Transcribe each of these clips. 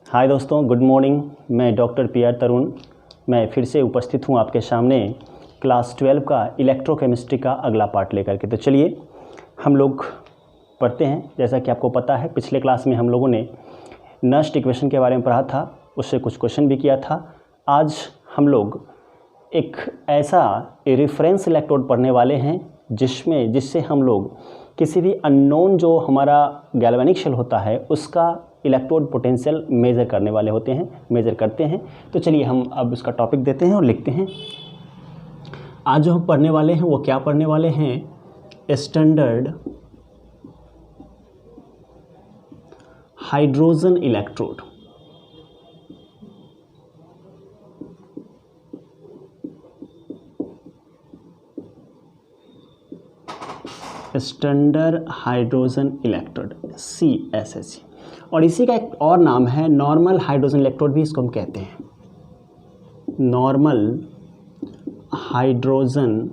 हाय दोस्तों, good morning. मैं doctor P R तरुण। मैं फिर से उपस्थित हूँ आपके सामने क्लास 12 का इलेक्ट्रोकेमिस्ट्री का अगला पार्ट लेकर के। तो चलिए हम लोग पढ़ते हैं। जैसा कि आपको पता है, पिछले क्लास में हम लोगों ने नस्ट इक्वेशन के बारे में पढ़ा था, उससे कुछ क्वेश्चन भी किया था। आज हम लोग एक ऐसा रेफरेंस इलेक्ट्रोड पढ़ने वाले हैं जिससे हम लोग किसी भी अननोन जो हमारा गैल्वेनिक शेल होता है उसका इलेक्ट्रोड पोटेंशियल मेज़र करते हैं। तो चलिए हम अब इसका टॉपिक देते हैं और लिखते हैं। आज जो हम पढ़ने वाले हैं वो क्या पढ़ने वाले हैं? Standard hydrogen electrode. Standard hydrogen electrode CSHE, और इसी का एक और नाम है नॉर्मल हाइड्रोजन इलेक्ट्रोड भी इसको हम कहते हैं। नॉर्मल हाइड्रोजन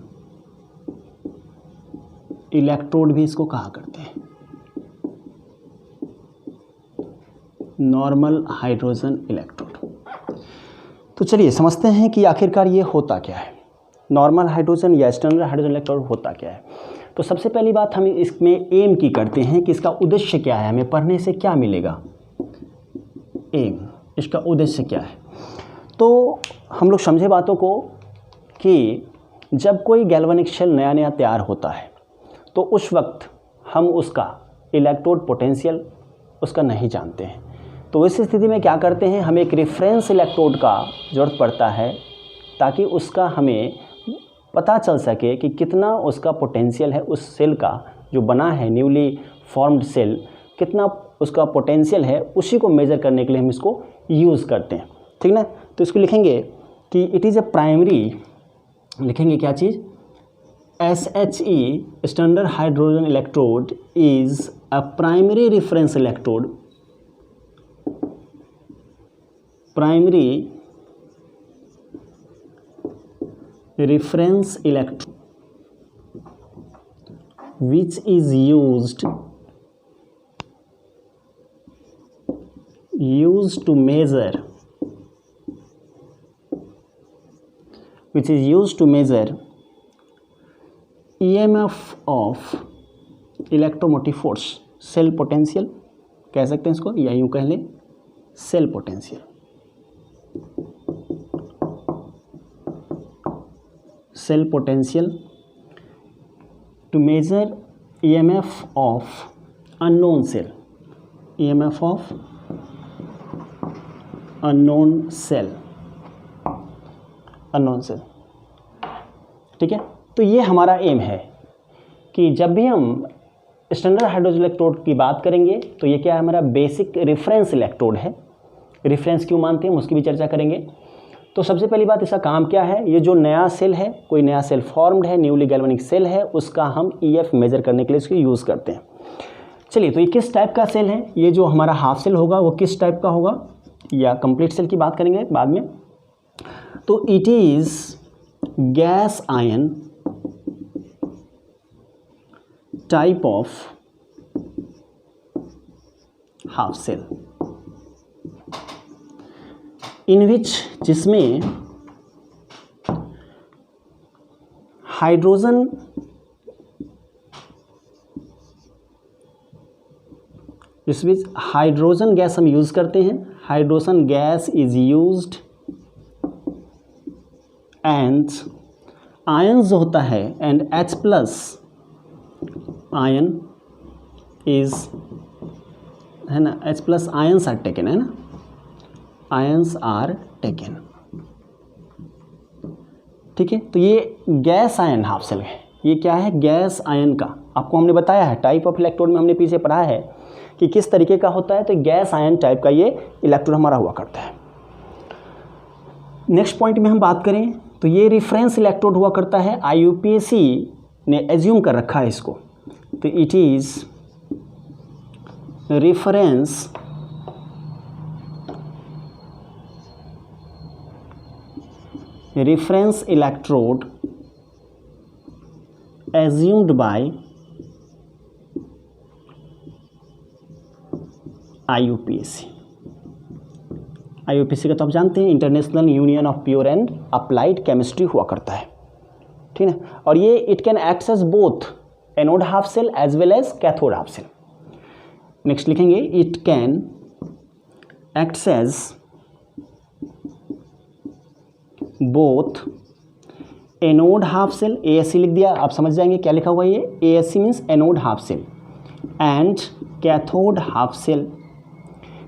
इलेक्ट्रोड भी इसको कहा करते हैं। Normal hydrogen electrode. तो चलिए समझते हैं कि आखिरकार ये होता क्या है, नॉर्मल हाइड्रोजन या स्टैंडर्ड हाइड्रोजन इलेक्ट्रोड होता क्या है। तो सबसे पहली बात हम इसमें एम की करते हैं कि इसका उद्देश्य क्या है, हमें पढ़ने से क्या मिलेगा। एम, इसका उद्देश्य क्या है। तो हम लोग समझे बातों को कि जब कोई गैल्वेनिक शेल नया नया तैयार होता है तो उस वक्त हम उसका इलेक्ट्रोड पोटेंशियल उसका नहीं जानते हैं। तो इस स्थिति में क्या करते हैं, हमें एक रेफरेंस इलेक्ट्रोड का ज़रूरत पड़ता है ताकि उसका हमें पता चल सके कि कितना उसका पोटेंशियल है, उस सेल का जो बना है न्यूली फॉर्म्ड सेल, कितना उसका पोटेंशियल है, उसी को मेज़र करने के लिए हम इसको यूज़ करते हैं। ठीक ना। तो इसको लिखेंगे कि इट इज़ ए प्राइमरी, लिखेंगे क्या चीज़, SHE standard hydrogen electrode is a primary reference electrode, primary reference electrode which is used to measure EMF of electromotive force, cell potential कह सकते हैं इसको, या यूँ कह लें cell potential. Cell potential to measure EMF of unknown cell, EMF of unknown cell। ठीक है। तो ये हमारा एम है कि जब भी हम स्टैंडर्ड हाइड्रोजन इलेक्ट्रोड की बात करेंगे तो ये क्या है, हमारा बेसिक रेफरेंस इलेक्ट्रोड है। रेफरेंस क्यों मानते हैं उसकी भी चर्चा करेंगे। तो सबसे पहली बात, इसका काम क्या है, ये जो नया सेल है, कोई नया सेल फॉर्म्ड है, न्यूली गैल्वेनिक सेल है, उसका हम EF मेज़र करने के लिए इसको यूज़ करते हैं। चलिए, तो ये किस टाइप का सेल है, ये जो हमारा हाफ सेल होगा वो किस टाइप का होगा, या कंप्लीट सेल की बात करेंगे बाद में। तो it is gas ion type of half cell, in which, जिसमें हाइड्रोजन गैस हम यूज़ करते हैं। Hydrogen gas is used and ion जो होता है, एंड H+ आयन इज, है ना, H+ आयन्स आर टेकन, है ना, आयन्स आर टेकन। ठीक है। तो ये गैस आयन हाफ सेल है। ये क्या है, गैस आयन का, आपको हमने बताया है टाइप ऑफ इलेक्ट्रोड में, हमने पीछे पढ़ा है कि किस तरीके का होता है। तो गैस आयन टाइप का ये इलेक्ट्रोड हमारा हुआ करता है। नेक्स्ट पॉइंट में हम बात करें तो ये रेफरेंस इलेक्ट्रोड हुआ करता है। IUPAC ने एज्यूम कर रखा है इसको। तो it is reference reference electrode assumed by IUPAC. IUPAC का तो आप जानते हैं, international union of pure and applied chemistry हुआ करता है, ठीक है। और ये it can act as both anode half cell as well as cathode half cell. Next लिखेंगे, it can act as both anode half cell, ASC लिख दिया, आप समझ जाएंगे क्या लिखा हुआ है ये, ASC means anode half cell, and cathode half cell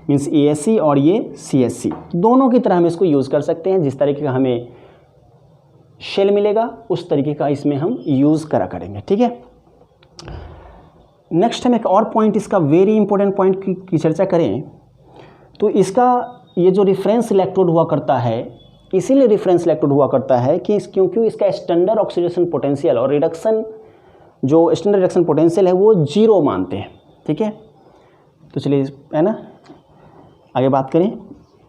means ASC और ये CSC, दोनों की तरह हम इसको यूज़ कर सकते हैं। जिस तरीके का हमें शेल मिलेगा उस तरीके का इसमें हम यूज़ करा करेंगे, ठीक है। नेक्स्ट हम एक और पॉइंट, इसका वेरी इंपॉर्टेंट पॉइंट की चर्चा करें तो इसका ये जो रेफरेंस इलेक्ट्रोड हुआ करता है, इसीलिए रेफरेंस इलेक्ट्रोड हुआ करता है कि क्योंकि इसका स्टैंडर्ड ऑक्सीडेशन पोटेंशियल और रिडक्शन, जो स्टैंडर्ड रिडक्शन पोटेंशियल है वो 0 मानते हैं, ठीक है। तो चलिए, है ना, आगे बात करें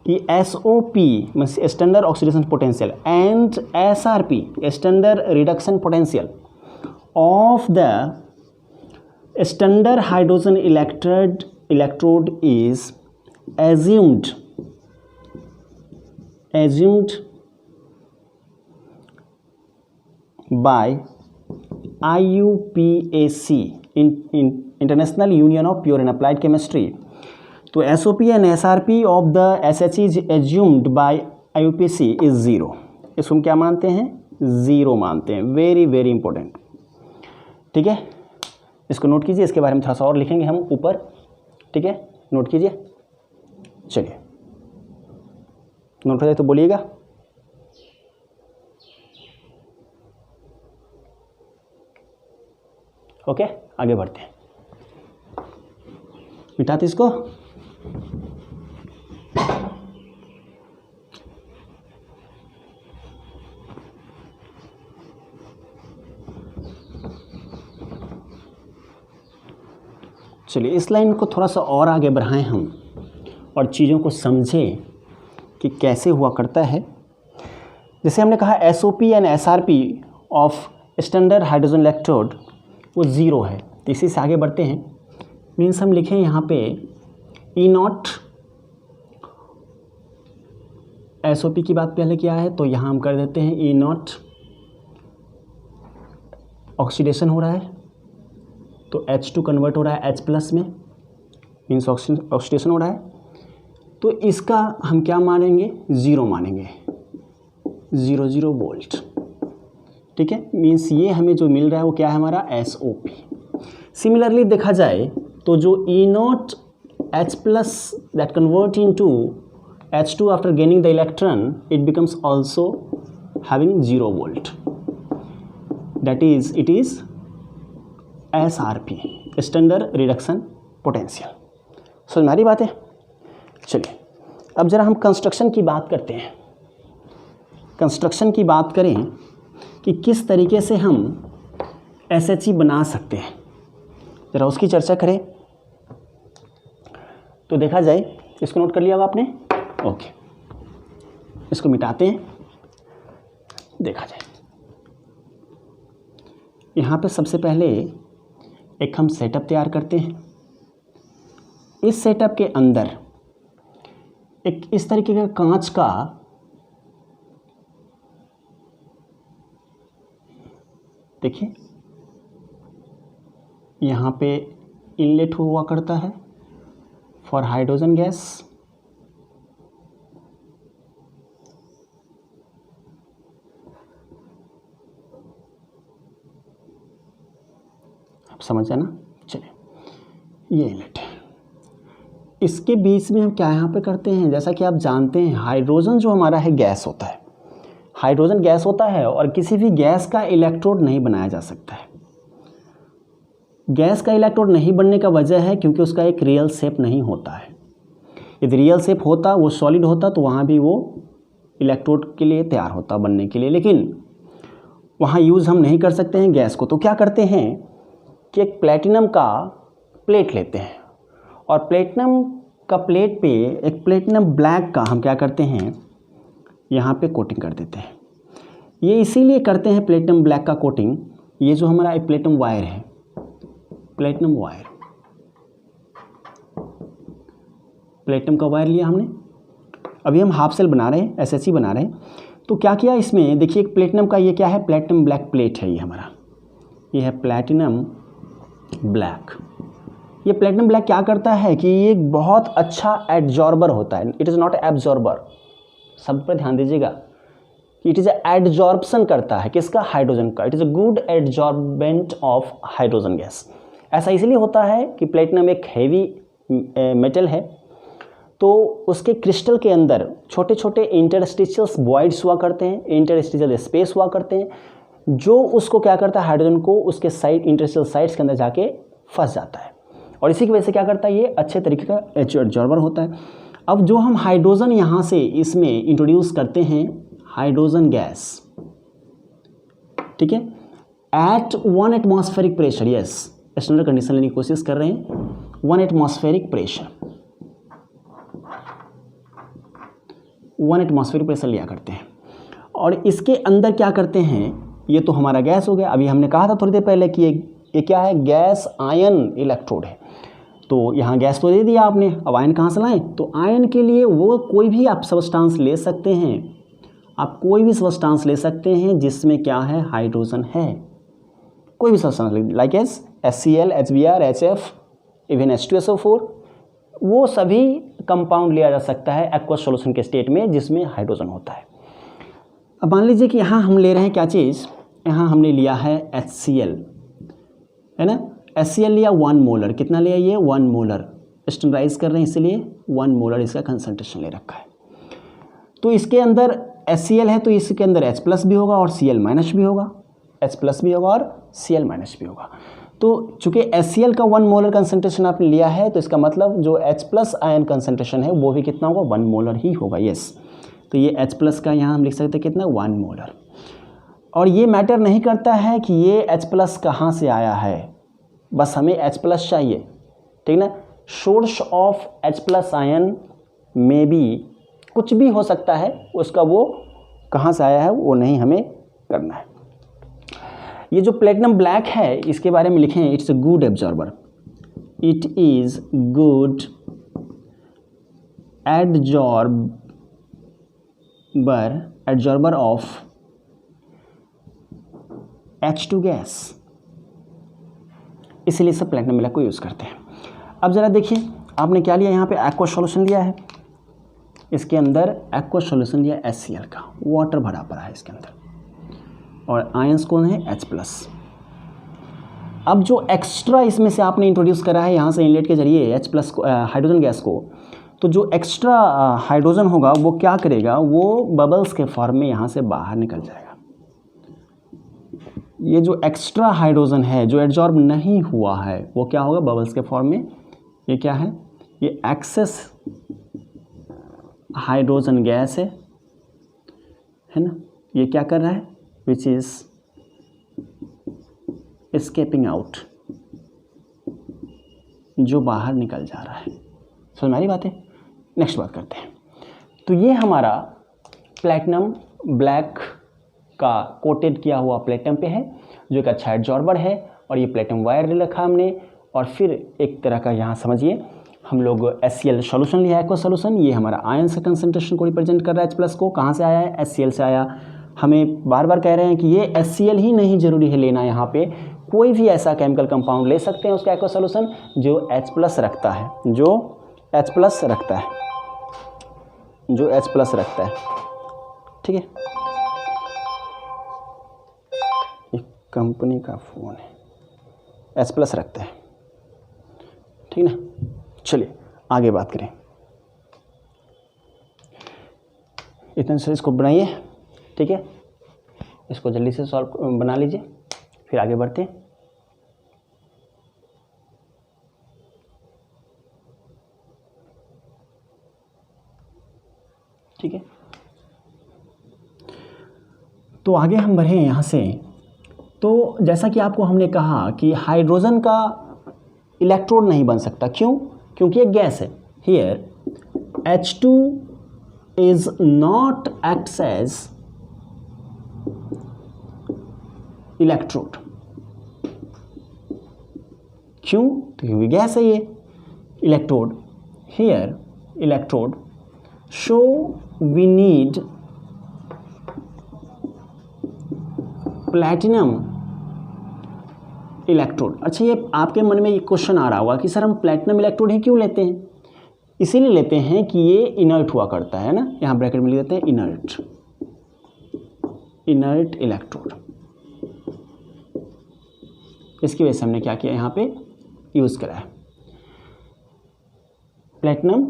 कि SOP means standard oxidation potential and SRP standard reduction potential of the standard hydrogen electrode is assumed by IUPAC International Union of Pure and Applied Chemistry। तो SOP and SRP of the SH is assumed by IUPAC is 0। इसको हम क्या मानते हैं, 0 मानते हैं, very very important, ठीक है। इसको नोट कीजिए, इसके बारे में थोड़ा सा और लिखेंगे हम ऊपर, ठीक है, नोट कीजिए। चलिए, नोट हो जाए तो बोलिएगा। ओके, आगे बढ़ते हैं, मिटाते इसको। चलिए, इस लाइन को थोड़ा सा और आगे बढ़ाएं हम और चीज़ों को समझें कि कैसे हुआ करता है। जैसे हमने कहा SOP and SRP of standard hydrogen electrode वो 0 है, तो इसी से आगे बढ़ते हैं। मीन्स हम लिखें यहाँ पे E0, SOP की बात पहले किया है तो यहाँ हम कर देते हैं E0, ऑक्सीडेशन हो रहा है तो H2 कन्वर्ट हो रहा है H प्लस में, मीन्स ऑक्सीडेशन हो रहा है, तो इसका हम क्या मानेंगे, 0 मानेंगे, 0 वोल्ट, ठीक है। मीन्स ये हमें जो मिल रहा है वो क्या है, हमारा SOP। सिमिलरली देखा जाए तो जो E0 H plus that convert into H2 after gaining the electron, it becomes also having 0 volt, that is it is SRP standard reduction potential. समझ में आ रही बात है। चलिए, अब ज़रा हम कंस्ट्रक्शन की बात करते हैं। कंस्ट्रक्शन की बात करें कि किस तरीके से हम SHE बना सकते हैं, ज़रा उसकी चर्चा करें। तो देखा जाए, इसको नोट कर लिया आपने, ओके, इसको मिटाते हैं, देखा जाए। यहाँ पे सबसे पहले एक हम सेटअप तैयार करते हैं। इस सेटअप के अंदर एक इस तरीके का कांच का देखिए यहाँ पे इनलेट हुआ करता है फॉर हाइड्रोजन गैस। आप समझ ना, चलिए, ये इनलेट है, इसके बीच में हम क्या यहाँ पे करते हैं, जैसा कि आप जानते हैं हाइड्रोजन जो हमारा है गैस होता है, हाइड्रोजन गैस होता है और किसी भी गैस का इलेक्ट्रोड नहीं बनाया जा सकता है। गैस का इलेक्ट्रोड नहीं बनने का वजह है क्योंकि उसका एक रियल शेप नहीं होता है। यदि रियल शेप होता, वो सॉलिड होता, तो वहाँ भी वो इलेक्ट्रोड के लिए तैयार होता बनने के लिए, लेकिन वहाँ यूज़ हम नहीं कर सकते हैं गैस को। तो क्या करते हैं कि एक प्लेटिनम का प्लेट लेते हैं और प्लेटिनम का प्लेट पे एक प्लेटिनम ब्लैक का हम क्या करते हैं, यहाँ पे कोटिंग कर देते हैं। ये इसीलिए करते हैं प्लेटिनम ब्लैक का कोटिंग, ये जो हमारा एक प्लेटिनम वायर है, प्लेटिनम वायर, प्लेटिनम का वायर लिया हमने। अभी हम हाफ सेल बना रहे हैं, SHE बना रहे हैं। तो क्या किया इसमें, देखिए एक प्लेटिनम का ये क्या है, प्लेटिनम ब्लैक प्लेट है ये हमारा, ये है प्लेटिनम ब्लैक। ये प्लेटिनम ब्लैक क्या करता है कि ये एक बहुत अच्छा एडजॉर्बर होता है, इट इज़ नॉट एब्जॉर्बर। सब पर ध्यान दीजिएगा कि इट इज़ एडजॉर्प्शन करता है किसका, हाइड्रोजन का। It is a good adsorbent of hydrogen gas. ऐसा इसलिए होता है कि प्लेटिनम एक हैवी मेटल है, तो उसके क्रिस्टल के अंदर छोटे छोटे इंटरस्टिशियल्स वॉइड्स हुआ करते हैं, इंटरस्टिशियल स्पेस हुआ करते हैं, जो उसको क्या करता है, हाइड्रोजन को उसके साइड इंटरस्टिशियल साइड्स के अंदर जाके फंस जाता है, और इसी की वजह से क्या करता है, ये अच्छे तरीके का एडजॉर्बर होता है। अब जो हम हाइड्रोजन यहाँ से इसमें इंट्रोड्यूस करते हैं, हाइड्रोजन गैस, ठीक है, at 1 atmospheric pressure, yes standard condition लेने की कोशिश कर रहे हैं, 1 एटमॉस्फेरिक प्रेशर, 1 एटमॉस्फेरिक प्रेशर लिया करते हैं, और इसके अंदर क्या करते हैं, ये तो हमारा गैस हो गया। अभी हमने कहा था थोड़ी देर पहले कि ये क्या है, गैस आयन इलेक्ट्रोड है। तो यहाँ गैस तो दे दिया आपने, अब आयन कहाँ से लाएं, तो आयन के लिए वो कोई भी आप सब्सटेंस ले सकते हैं, आप कोई भी सब्सटेंस ले सकते हैं जिसमें क्या है, हाइड्रोजन है, कोई भी substance like S HCl, HBr, HF, even H2SO4, वो सभी कंपाउंड लिया जा सकता है एक्वस सॉल्यूशन के स्टेट में जिसमें हाइड्रोजन होता है। अब मान लीजिए कि यहाँ हम ले रहे हैं क्या चीज़, यहाँ हमने लिया है HCl, है ना, HCl लिया 1 मोलर, कितना लिया ये 1 मोलर, स्टैंडर्डाइज कर रहे हैं इसलिए 1 मोलर इसका कंसंट्रेशन ले रखा है। तो इसके अंदर HCl है तो इसके अंदर H+ भी होगा और Cl- भी होगा, H+ भी होगा और Cl- भी होगा। तो चूँकि HCl का 1 मोलर कंसंट्रेशन आपने लिया है, तो इसका मतलब जो H+ आयन कंसंट्रेशन है वो भी कितना होगा, 1 मोलर ही होगा, यस। तो ये H+ का यहाँ हम लिख सकते हैं कितना, 1 मोलर। और ये मैटर नहीं करता है कि ये H+ कहाँ से आया है, बस हमें H+ चाहिए, ठीक ना। सोर्स ऑफ H+ आयन में भी कुछ भी हो सकता है, उसका वो कहाँ से आया है वो नहीं हमें करना है। ये जो प्लेटिनम ब्लैक है इसके बारे में लिखें, it's a good absorber, it is good adsorber of H2 gas, इसलिए सब प्लेटिनम ब्लैक को यूज़ करते हैं। अब ज़रा देखिए आपने क्या लिया, यहाँ पे एक्वस सॉल्यूशन लिया है, इसके अंदर एक्वस सॉल्यूशन लिया HCl का, वाटर भरा पड़ा है इसके अंदर, और आयंस कौन है, H+। अब जो एक्स्ट्रा इसमें से आपने इंट्रोड्यूस करा है यहाँ से इनलेट के जरिए H+ को, हाइड्रोजन गैस को, तो जो एक्स्ट्रा हाइड्रोजन होगा वो क्या करेगा, वो बबल्स के फॉर्म में यहाँ से बाहर निकल जाएगा। ये जो एक्स्ट्रा हाइड्रोजन है जो एडजॉर्ब नहीं हुआ है वो क्या होगा, बबल्स के फॉर्म में, ये क्या है, ये एक्सेस हाइड्रोजन गैस है ना, ये क्या कर रहा है, विच इज़ एस्केपिंग आउट, जो बाहर निकल जा रहा है। समझ में आ रही बात है। नेक्स्ट बात करते हैं। तो ये हमारा प्लैटिनम ब्लैक का कोटेड किया हुआ प्लेटिनम पे है, जो एक अच्छा एडजॉर्बर है, और ये प्लेटिनम वायर ले रखा हमने, और फिर एक तरह का यहाँ समझिए हम लोग HCl सॉल्यूशन लिया है, एक्वस सॉल्यूशन, ये हमारा आयन से कंसंट्रेशन को रिप्रेजेंट कर रहा है। H+ को कहाँ से आया है, HCl से आया। हमें बार बार कह रहे हैं कि ये HCl ही नहीं ज़रूरी है लेना, यहाँ पे कोई भी ऐसा केमिकल कंपाउंड ले सकते हैं उसका एक्वस सॉल्यूशन जो H+ रखता है, जो H+ रखता है, जो H+ रखता है, ठीक है। एक कंपनी का फ़ोन है, H+ रखता है, ठीक ना। चलिए आगे बात करें। इतने से इसको बनाइए, ठीक है, इसको जल्दी से सॉल्व बना लीजिए, फिर आगे बढ़ते हैं। ठीक है, तो आगे हम बढ़े यहाँ से। तो जैसा कि आपको हमने कहा कि हाइड्रोजन का इलेक्ट्रोड नहीं बन सकता, क्यों, क्योंकि एक गैस है। Here H2 is not acts as electrode, क्यों, क्योंकि गैस है ये। Electrode, here electrode so we need platinum electrode. अच्छा, ये आपके मन में ये क्वेश्चन आ रहा होगा कि सर हम प्लैटिनम इलेक्ट्रोड ही क्यों लेते हैं? इसीलिए लेते हैं कि ये इनर्ट हुआ करता है ना, यहाँ ब्रैकेट में लिख देते हैं इनर्ट इलेक्ट्रोड। इसकी वजह से हमने क्या किया, यहाँ पे यूज़ करा है platinum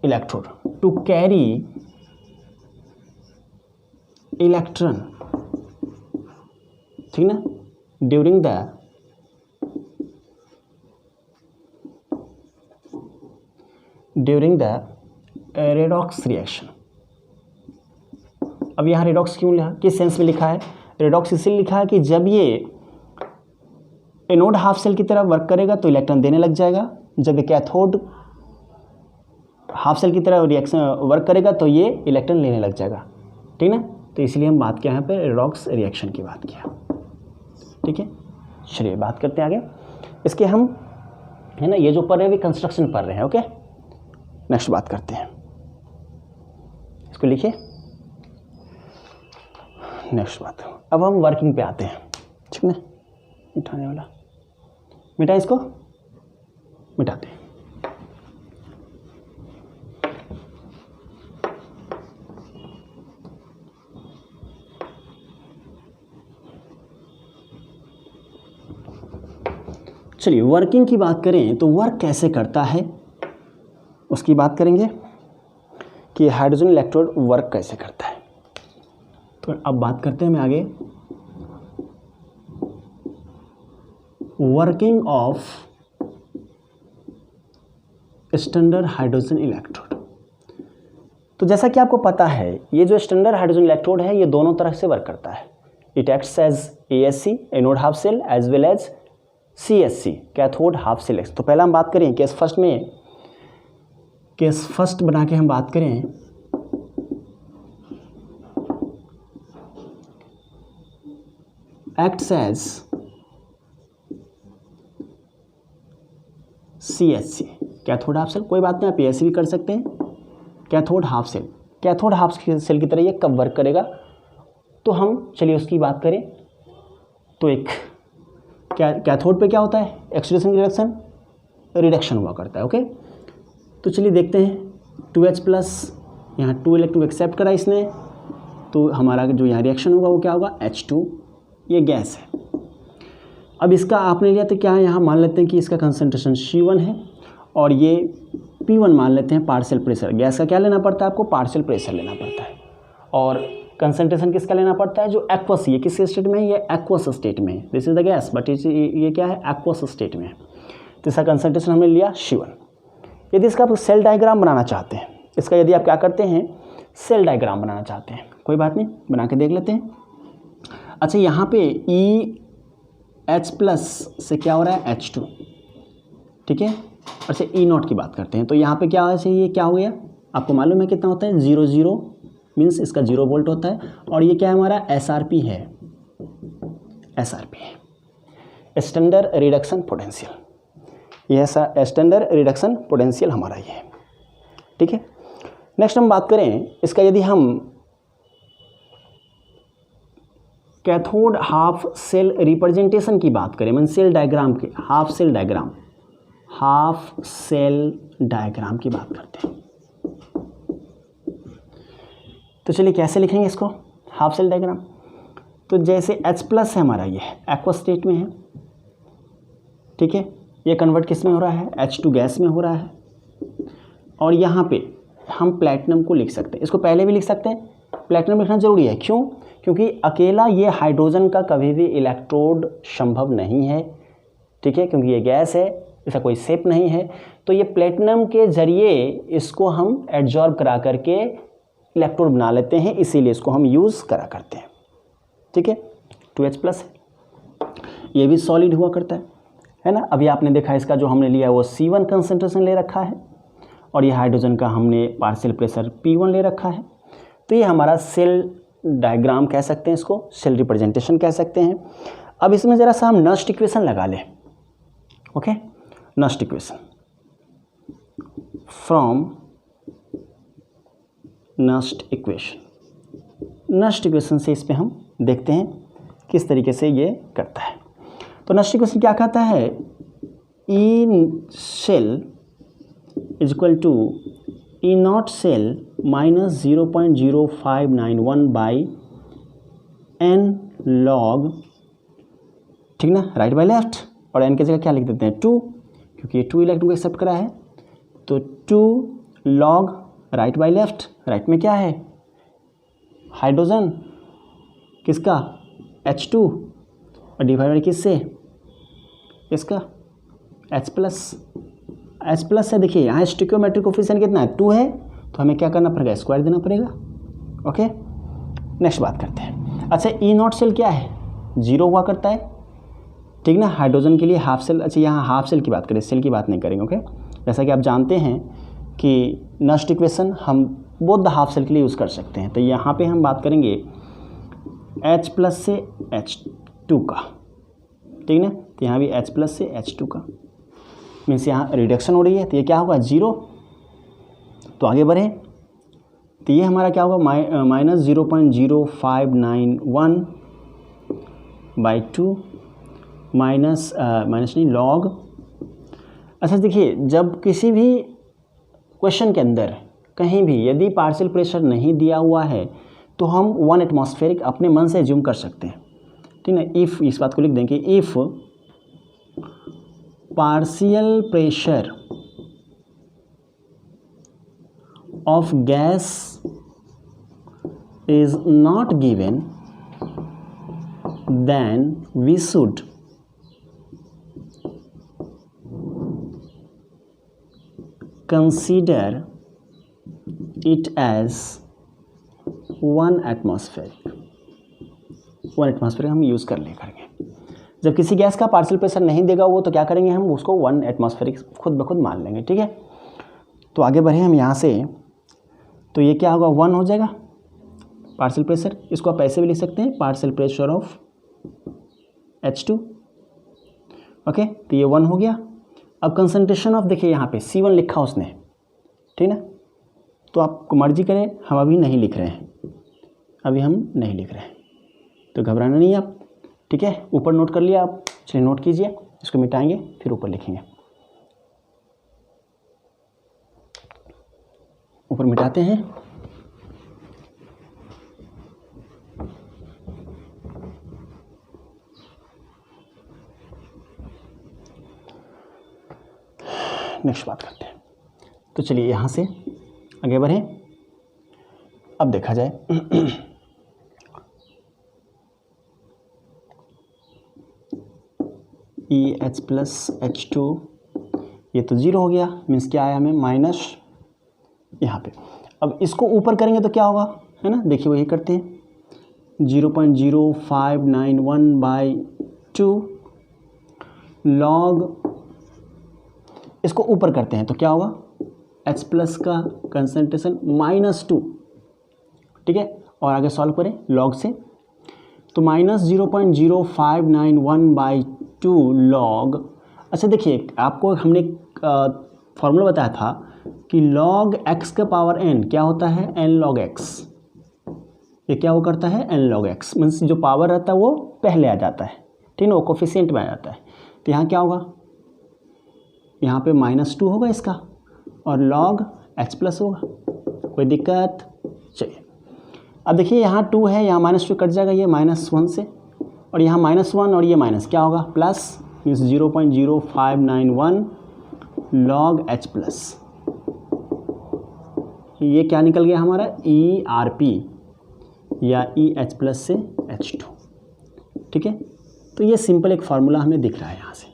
electrode to carry electron, ठीक ना, ड्यूरिंग द रेडॉक्स रिएक्शन। अब यहाँ रेडॉक्स क्यों लिखा, किस सेंस में लिखा है? रेडॉक्स इसलिए लिखा है कि जब ये एनोड हाफ सेल की तरह वर्क करेगा तो इलेक्ट्रॉन देने लग जाएगा, जब ये कैथोड हाफ सेल की तरह रिएक्शन वर्क करेगा तो ये इलेक्ट्रॉन लेने लग जाएगा, ठीक ना। तो इसलिए हम बात किया यहाँ पे रेडॉक्स रिएक्शन की बात किया, ठीक है। चलिए बात करते हैं आगे इसके, हम है ना, ये जो पढ़ रहे हैं कंस्ट्रक्शन पढ़ रहे हैं, ओके। नेक्स्ट बात करते हैं, इसको लिखिए। नेक्स्ट बात, अब हम वर्किंग पे आते हैं, ठीक ना। मिटाने वाला मिटा, इसको मिटाते हैं। चलिए वर्किंग की बात करें तो वर्क कैसे करता है उसकी बात करेंगे कि हाइड्रोजन इलेक्ट्रोड वर्क कैसे करता है। तो अब बात करते हैं मैं आगे, working of standard hydrogen electrode. तो जैसा कि आपको पता है, ये जो स्टैंडर्ड हाइड्रोजन इलेक्ट्रोड है ये दोनों तरह से वर्क करता है। It acts as ASC anode half cell as well as CSC cathode half cell. तो पहला हम बात करें केस फर्स्ट में, केस फर्स्ट बना के हम बात करें acts as CSC cathode half cell. कोई बात नहीं, आप ASC भी कर सकते हैं। Cathode half cell, cathode half cell की तरह ये कब वर्क करेगा, तो हम चलिए उसकी बात करें। तो एक कैथोड पे क्या होता है, ऑक्सीडेशन रिडक्शन हुआ करता है, ओके। तो चलिए देखते हैं 2H+, यहाँ 2 इलेक्ट्रॉन एक्सेप्ट करा इसने, तो हमारा जो यहाँ रिएक्शन होगा वो क्या होगा, H2, ये गैस है। अब इसका आपने लिया तो क्या है, यहाँ मान लेते हैं कि इसका कंसंट्रेशन C1 है और ये P1 मान लेते हैं पार्शियल प्रेशर। गैस का क्या लेना पड़ता है आपको, पार्शियल प्रेशर लेना पड़ता है। और कंसंट्रेशन किसका लेना पड़ता है, जो एक्वस, ये किस स्टेट में है, ये एक्वस स्टेट में है। This is the gas but ये क्या है, एक्वस स्टेट में है। तो इसका कंसंट्रेशन हमने लिया C1। यदि इसका आप सेल डायग्राम बनाना चाहते हैं, इसका यदि आप क्या करते हैं, सेल डायग्राम बनाना चाहते हैं, कोई बात नहीं, बना के देख लेते हैं। अच्छा, यहाँ पे EH+ से क्या हो रहा है, H2, ठीक है। अच्छा, E0 की बात करते हैं, तो यहाँ पे क्या है, ये क्या हो गया, आपको मालूम है कितना होता है, 0 मीन्स इसका 0 वोल्ट होता है। और ये क्या है हमारा, SRP है, SRP है स्टैंडर्ड रिडक्शन पोटेंशियल, ये स्टैंडर्ड रिडक्शन पोटेंशियल हमारा ये है, ठीक है। नेक्स्ट हम बात करें इसका, यदि हम कैथोड हाफ सेल रिप्रेजेंटेशन की बात करें, मीन सेल डायग्राम के, हाफ सेल डायग्राम की बात करते हैं। तो चलिए कैसे लिखेंगे इसको, हाफ सेल डायग्राम। तो जैसे H+ है हमारा, ये एक्वस स्टेट में है, ठीक है। ये कन्वर्ट किस में हो रहा है, H2 गैस में हो रहा है। और यहाँ पे हम प्लैटिनम को लिख सकते हैं, इसको पहले भी लिख सकते हैं, प्लैटिनम लिखना जरूरी है, क्यों, क्योंकि अकेला ये हाइड्रोजन का कभी भी इलेक्ट्रोड संभव नहीं है, ठीक है, क्योंकि ये गैस है, इसका कोई शेप नहीं है। तो ये प्लैटिनम के जरिए इसको हम एड्जॉर्ब करा करके इलेक्ट्रोड बना लेते हैं, इसीलिए इसको हम यूज़ करा करते हैं, ठीक है। 2H+ ये भी सॉलिड हुआ करता है ना। अभी आपने देखा इसका जो हमने लिया वो C1 कंसंट्रेशन ले रखा है और ये हाइड्रोजन का हमने पार्शियल प्रेशर P1 ले रखा है। तो ये हमारा सेल डायग्राम कह सकते हैं, इसको सेल रिप्रेजेंटेशन कह सकते हैं। अब इसमें ज़रा सा हम नस्ट इक्वेशन लगा लें, okay. Nernst equation from Nernst equation से इस पे हम देखते हैं किस तरीके से ये करता है। तो नस्ट इक्वेशन क्या कहता है, E cell is equal to E not cell minus 0.0591 by n log, ठीक ना, राइट बाई लेफ्ट, और एन की जगह क्या लिख देते हैं 2, क्योंकि ये 2 इलेक्ट्रॉन को एक्सेप्ट करा है, तो 2 log right by left, right में क्या है हाइड्रोजन किसका H2 और डिवाइड बाई किससे इसका H प्लस है। देखिए यहाँ स्टोइकियोमेट्रिक कोफिशिएंट कितना है 2 है, तो हमें क्या करना पड़ेगा स्क्वायर देना पड़ेगा। ओके, नेक्स्ट बात करते हैं। अच्छा ई नॉट सेल क्या है, 0 हुआ करता है, ठीक ना, हाइड्रोजन के लिए हाफ सेल। अच्छा यहाँ हाफ सेल की बात करें, सेल की बात नहीं करेंगे। ओके, जैसा कि आप जानते हैं कि नस्ट इक्वेशन हम बोथ द हाफ सेल के लिए यूज़ कर सकते हैं। तो यहाँ पे हम बात करेंगे H प्लस से H2 का, ठीक ना, तो यहाँ भी H प्लस से H2 का, मीन्स यहाँ रिडक्शन हो रही है, तो ये क्या होगा 0। तो आगे बढ़े, तो ये हमारा क्या होगा माइनस 0.0591 बाई 2 माइनस नहीं लॉग। अच्छा देखिए, जब किसी भी क्वेश्चन के अंदर कहीं भी यदि पार्शियल प्रेशर नहीं दिया हुआ है तो हम 1 एटमॉस्फेरिक अपने मन से एज्यूम कर सकते हैं, ठीक है। इफ़, इस बात को लिख देंगे, if partial pressure of gas is not given then we should consider it as 1 atmosphere हम यूज़ कर ले करके। जब किसी गैस का पार्शियल प्रेशर नहीं देगा वो, तो क्या करेंगे हम उसको 1 एटमॉस्फेरिक खुद ब खुद मान लेंगे, ठीक है। तो आगे बढ़े हम यहाँ से, तो ये क्या होगा 1 हो जाएगा पार्शियल प्रेशर, इसको आप ऐसे भी लिख सकते हैं partial pressure of H2। Okay, तो ये 1 हो गया। अब कंसंट्रेशन ऑफ, देखिए यहाँ पे C1 लिखा उसने, ठीक ना, तो आपको मर्जी करें, हम अभी नहीं लिख रहे हैं, तो घबराना नहीं आप, ठीक है। ऊपर नोट कर लिया आप, चलिए नोट कीजिए, इसको मिटाएंगे फिर ऊपर लिखेंगे। ऊपर मिटाते हैं, नेक्स्ट बात करते हैं। तो चलिए यहाँ से आगे बढ़ें। अब देखा जाए EH प्लस H2, ये तो 0 हो गया, मीन्स क्या आया हमें माइनस यहाँ पे। अब इसको ऊपर करेंगे तो क्या होगा, है ना, देखिए वही करते हैं 0.0591 बाई 2 लॉग, इसको ऊपर करते हैं तो क्या होगा H प्लस का कंसंट्रेशन -2, ठीक है, और आगे सॉल्व करें लॉग से, तो माइनस 0.0591 बाई 2 लॉग। अच्छा देखिए, आपको हमने फॉर्मूला बताया था कि लॉग x का पावर n क्या होता है n log x, ये क्या वो करता है n log x, मीन्स जो पावर रहता है वो पहले आ जाता है, ठीक है, वो कोफिशिएंट में आ जाता है। तो यहाँ क्या होगा, यहाँ पे -2 होगा इसका और लॉग H प्लस होगा, कोई दिक्कत। चलिए अब देखिए यहाँ 2 है, यहाँ -2 कट जाएगा ये -1 से, और यहाँ -1 और ये माइनस क्या होगा plus, means 0.0591 log H plus, ये क्या निकल गया हमारा ERP या EH प्लस से H2, ठीक है। तो ये सिंपल एक फार्मूला हमें दिख रहा है यहाँ से,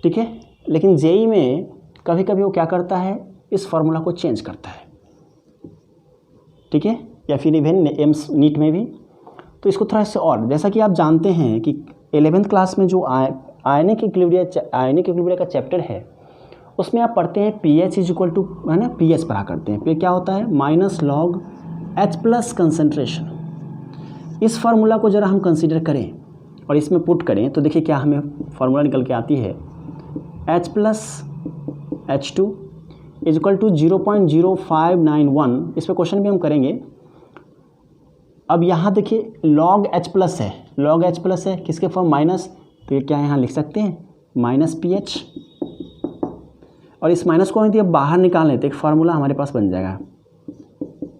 ठीक है। लेकिन जेई में कभी कभी वो क्या करता है, इस फार्मूला को चेंज करता है, ठीक है, या फिर इवन एम्स नीट में भी। तो इसको थोड़ा से और, जैसा कि आप जानते हैं कि 11th क्लास में जो आयनिक इक्विलिब्रिया का चैप्टर है उसमें आप पढ़ते हैं pH इज इक्वल टू, है ना, pH पढ़ा करते हैं, फिर क्या होता है minus log H plus concentration. इस फार्मूला को ज़रा हम कंसीडर करें और इसमें पुट करें तो देखिए क्या हमें फार्मूला निकल के आती है H plus H2 is equal to 0.0591, इस पर क्वेश्चन भी हम करेंगे। अब यहाँ देखिए log H प्लस है, log H प्लस है किसके फॉर्म माइनस, तो ये क्या यहाँ लिख सकते हैं माइनस PH, और इस माइनस को यदि अब बाहर निकाल लेते एक फार्मूला हमारे पास बन जाएगा,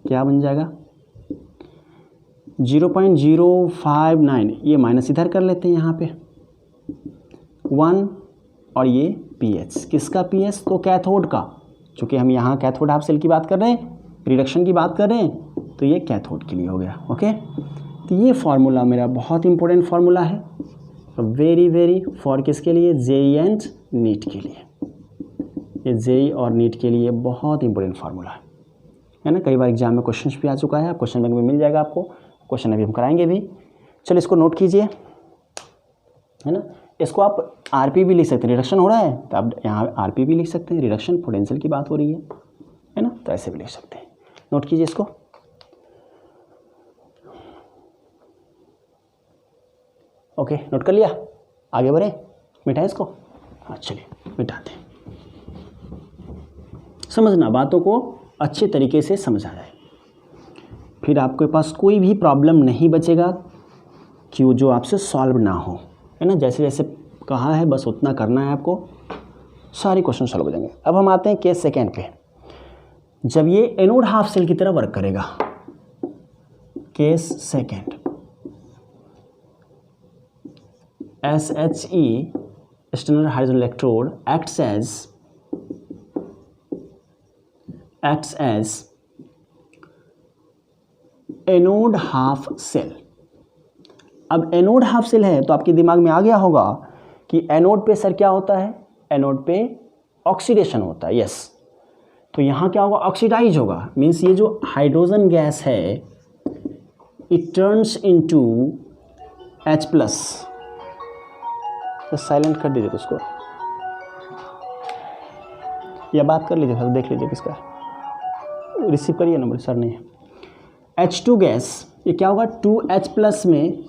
क्या बन जाएगा 0.059, ये माइनस इधर कर लेते हैं यहाँ पे 1, और ये PH, किसका PH, तो कैथोड का, चूँकि हम यहाँ कैथोड हाफ सेल की बात कर रहे हैं, रिडक्शन की बात कर रहे हैं, तो ये कैथोड के लिए हो गया। ओके, तो ये फार्मूला मेरा बहुत इंपॉर्टेंट फार्मूला है, वेरी फॉर किसके लिए, जेई एंड नीट के लिए, ये जेई और नीट के लिए बहुत इंपॉर्टेंट फार्मूला है ना। कई बार एग्जाम में क्वेश्चन भी आ चुका है, क्वेश्चन बैंक में मिल जाएगा आपको, क्वेश्चन अभी हम कराएंगे भी। चलो इसको नोट कीजिए, है ना। इसको आप आरपी भी लिख सकते हैं, रिडक्शन हो रहा है तो आप यहाँ आरपी भी लिख सकते हैं, रिडक्शन पोटेंशियल की बात हो रही है ना, तो ऐसे भी लिख सकते हैं। नोट कीजिए इसको। ओके, नोट कर लिया, आगे बढ़े, मिटाएं इसको, हाँ चलिए मिटाते हैं। समझना, बातों को अच्छे तरीके से समझा जाए, फिर आपके पास कोई भी प्रॉब्लम नहीं बचेगा कि वो जो आपसे सॉल्व ना हो, है ना। जैसे जैसे कहा है बस उतना करना है आपको, सारे क्वेश्चन सॉल्व हो जाएंगे। अब हम आते हैं केस सेकेंड पे, जब ये एनोड हाफ सेल की तरह वर्क करेगा। Case second, SHE external hydrogen electrode acts as anode half cell. अब एनोड हाफ सेल है तो आपके दिमाग में आ गया होगा कि एनोड पे सर क्या होता है, एनोड पे ऑक्सीडेशन होता है, यस। तो यहाँ क्या होगा, ऑक्सीडाइज होगा, मीन्स ये जो हाइड्रोजन गैस है it turns into H plus. तो साइलेंट कर दीजिए उसको, या बात कर लीजिए, देख लीजिए किसका रिसीव करिए नंबर, सर नहीं है। H2 गैस ये क्या होगा, 2H प्लस में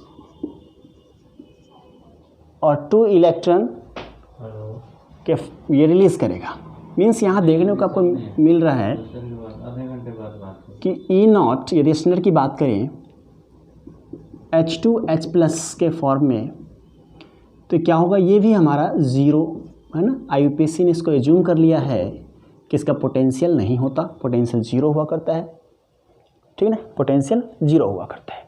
और 2 इलेक्ट्रॉन के ये रिलीज करेगा। मीन्स यहाँ देखने को आपको मिल रहा है कि E0 यदि स्टैंडर्ड की बात करें H2H प्लस के फॉर्म में, तो क्या होगा, ये भी हमारा ज़ीरो है ना। IUPAC ने इसको एज्यूम कर लिया है कि इसका पोटेंशियल नहीं होता, पोटेंशियल ज़ीरो हुआ करता है, ठीक है ना, पोटेंशियल ज़ीरो हुआ करता है,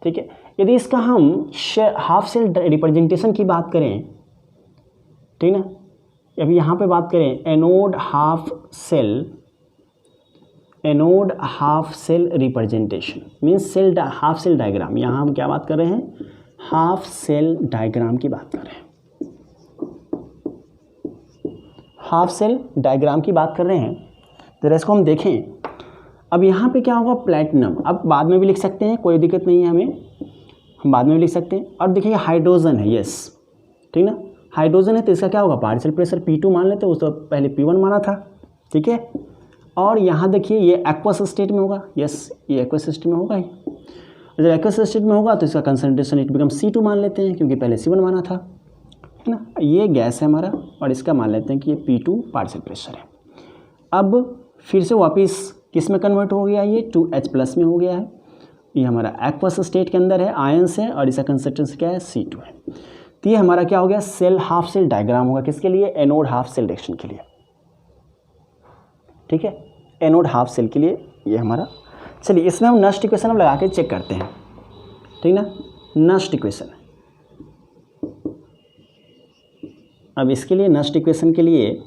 ठीक है। यदि इसका हम हाफ सेल रिप्रेजेंटेशन की बात करें, ठीक ना, अभी यहाँ पे बात करें anode half cell representation means half cell diagram. यहाँ हम क्या बात कर रहे हैं, हाफ सेल डायग्राम की बात कर रहे हैं, हाफ सेल डायग्राम की बात कर रहे हैं। जरा इसको हम देखें, अब यहाँ पे क्या होगा, प्लैटिनम, अब बाद में भी लिख सकते हैं, कोई दिक्कत नहीं है हमें, हम बाद में भी लिख सकते हैं। और देखिए हाइड्रोजन है, यस, ठीक ना, हाइड्रोजन है तो इसका क्या होगा, पार्शियल प्रेशर P2 मान लेते हैं, उस तो पहले P1 माना था, ठीक है। और यहाँ देखिए ये एक्वस स्टेट में होगा, यस ये एक्वस स्टेट में होगा ही, जब एक्वस स्टेट में होगा तो इसका कंसनट्रेशन इट बिकम C2 मान लेते हैं क्योंकि पहले C1 माना था, है ना। ये गैस है हमारा और इसका मान लेते हैं कि ये P2 पार्शियल प्रेशर है। अब फिर से वापस किस में कन्वर्ट हो गया, ये 2H प्लस में हो गया है, ये हमारा एक्वस स्टेट के अंदर है, आयंस है, और इसका कंसंट्रेशन क्या है, C2 है। तो ये हमारा क्या हो गया, सेल हाफ सेल डायग्राम होगा, किसके लिए, एनोड हाफ सेल रिएक्शन के लिए, ठीक है, एनोड हाफ सेल के लिए ये हमारा। चलिए इसमें हम नस्ट इक्वेशन हम लगा के चेक करते हैं, ठीक ना, नस्ट इक्वेशन। अब इसके लिए नस्ट इक्वेशन के लिए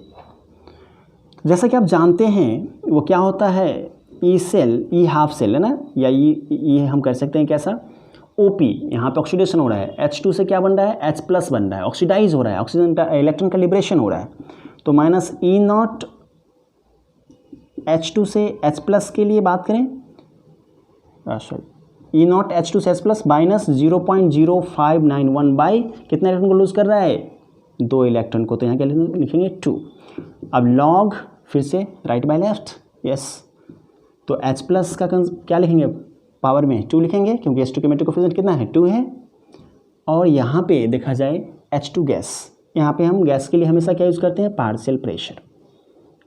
जैसा कि आप जानते हैं वो क्या होता है, ई सेल, ई हाफ सेल है ना, या ये हम कर सकते हैं कैसा, OP, यहाँ पे ऑक्सीडेशन हो रहा है, H2 से क्या बन रहा है, H प्लस बन रहा है, ऑक्सीडाइज हो रहा है, ऑक्सीजन का इलेक्ट्रॉन का लिबरेशन हो रहा है, तो माइनस E0 H2 से H प्लस के लिए बात करें, सॉरी E0 H2 से H प्लस माइनस 0.0591 बाई कितने इलेक्ट्रॉन को लूज कर रहा है, 2 इलेक्ट्रॉन को, तो यहाँ क्या लिखेंगे 2। अब लॉग फिर से राइट बाय लेफ्ट, यस, तो H प्लस का क्या लिखेंगे, पावर में 2 लिखेंगे क्योंकि H2 केमेट्रिक कोफिशिएंट कितना है, 2 है। और यहाँ पे देखा जाए H2 गैस, यहाँ पे हम गैस के लिए हमेशा क्या यूज़ करते हैं, पार्शियल प्रेशर,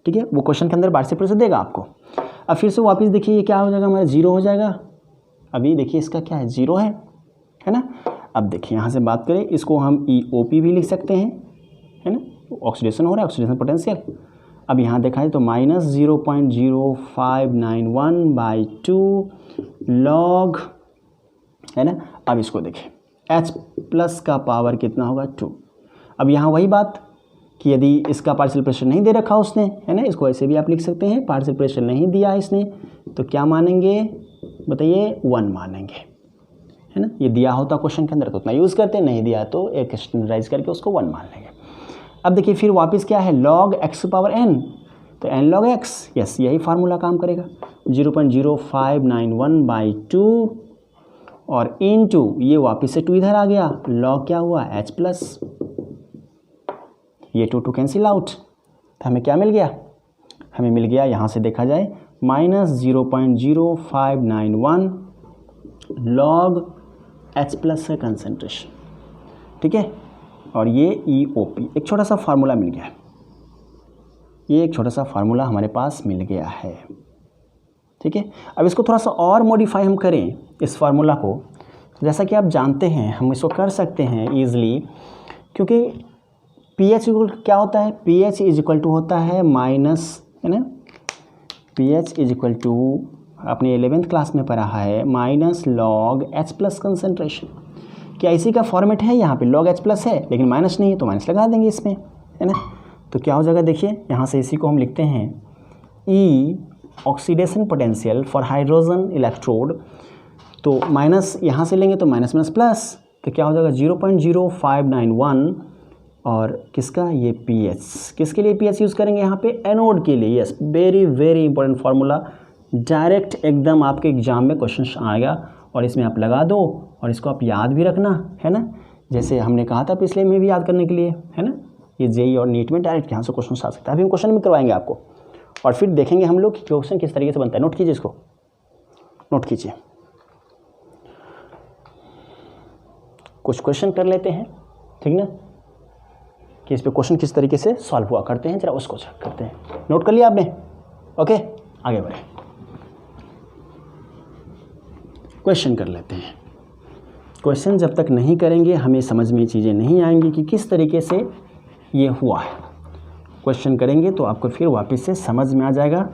ठीक है, वो क्वेश्चन के अंदर पार्शियल प्रेशर देगा आपको। अब फिर से वापस देखिए ये क्या हो जाएगा हमारा, 0 हो जाएगा। अभी देखिए इसका क्या है, 0 है ना। अब देखिए यहाँ से बात करें, इसको हम EOP भी लिख सकते हैं, है ना, ऑक्सीडेशन हो रहा है, ऑक्सीडेशन पोटेंशियल। अब यहाँ देखा है तो -0.0591/2 लॉग, है ना। अब इसको देखें, H प्लस का पावर कितना होगा, 2। अब यहाँ वही बात कि यदि इसका पार्शियल प्रेशर नहीं दे रखा उसने, है ना, इसको ऐसे भी आप लिख सकते हैं, पार्शियल प्रेशर नहीं दिया है इसने, तो क्या मानेंगे बताइए, 1 मानेंगे, है ना। ये दिया होता क्वेश्चन के अंदर तो उतना यूज़ करते, नहीं दिया तो एक स्टैंडर्डाइज करके उसको 1 मान लेंगे। अब देखिए फिर वापस क्या है, log x पावर n, तो n log x, यस यही फार्मूला काम करेगा, 0.0591/2 और इनटू ये वापस से 2 इधर आ गया, log क्या हुआ, h प्लस, ये 2 कैंसिल आउट, तो हमें क्या मिल गया, हमें मिल गया यहाँ से देखा जाए -0.0591 log H प्लस है कंसनट्रेशन, ठीक है। और ये EOP, एक छोटा सा फार्मूला मिल गया, ये एक छोटा सा फार्मूला हमारे पास मिल गया है, ठीक है। अब इसको थोड़ा सा और मॉडिफाई हम करें इस फार्मूला को, जैसा कि आप जानते हैं हम इसको कर सकते हैं ईज़िली, क्योंकि pH इक्वल क्या होता है, pH इज इक्वल टू होता है माइनस, है ना, pH इज इक्वल टू आपने 11th क्लास में पढ़ा है minus log H plus concentration. क्या इसी का फॉर्मेट है, यहाँ पे log H प्लस है लेकिन माइनस नहीं है तो माइनस लगा देंगे इसमें, है ना। तो क्या हो जाएगा देखिए, यहाँ से इसी को हम लिखते हैं E oxidation potential for hydrogen electrode, तो माइनस यहाँ से लेंगे तो माइनस माइनस प्लस, तो क्या हो जाएगा 0.0591 और किसका, ये pH, किसके लिए pH यूज़ करेंगे यहाँ पे, एनोड के लिए। Yes, very very important formula, direct एकदम आपके एग्जाम में क्वेश्चन आएगा और इसमें आप लगा दो और इसको आप याद भी रखना, है ना। जैसे हमने कहा था पिछले में भी याद करने के लिए, है ना, ये जेई और नीट में डायरेक्ट यहाँ से क्वेश्चन आ सकता है। अभी हम क्वेश्चन भी करवाएंगे आपको और फिर देखेंगे हम लोग कि क्वेश्चन किस तरीके से बनता है। नोट कीजिए, इसको नोट कीजिए, कुछ क्वेश्चन कर लेते हैं, ठीक ना, कि इस पे क्वेश्चन किस तरीके से सॉल्व हुआ करते हैं, जरा उसको चेक करते हैं। नोट कर लिया आपने, ओके, आगे बढ़े, क्वेश्चन कर लेते हैं। क्वेश्चन जब तक नहीं करेंगे हमें समझ में चीज़ें नहीं आएंगी कि किस तरीके से ये हुआ है। क्वेश्चन करेंगे तो आपको फिर वापस से समझ में आ जाएगा,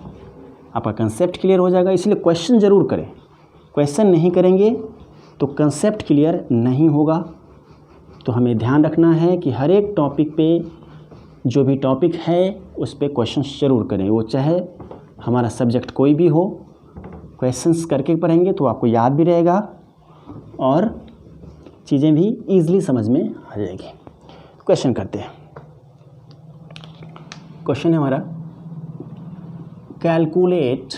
आपका कंसेप्ट क्लियर हो जाएगा। इसलिए क्वेश्चन ज़रूर करें, क्वेश्चन नहीं करेंगे तो कंसेप्ट क्लियर नहीं होगा। तो हमें ध्यान रखना है कि हर एक टॉपिक पे, जो भी टॉपिक है उस पे क्वेश्चन ज़रूर करें, वो चाहे हमारा सब्जेक्ट कोई भी हो। क्वेश्चंस करके पढ़ेंगे तो आपको याद भी रहेगा और चीज़ें भी ईजिली समझ में आ जाएगी। क्वेश्चन करते हैं। क्वेश्चन है हमारा, कैलकुलेट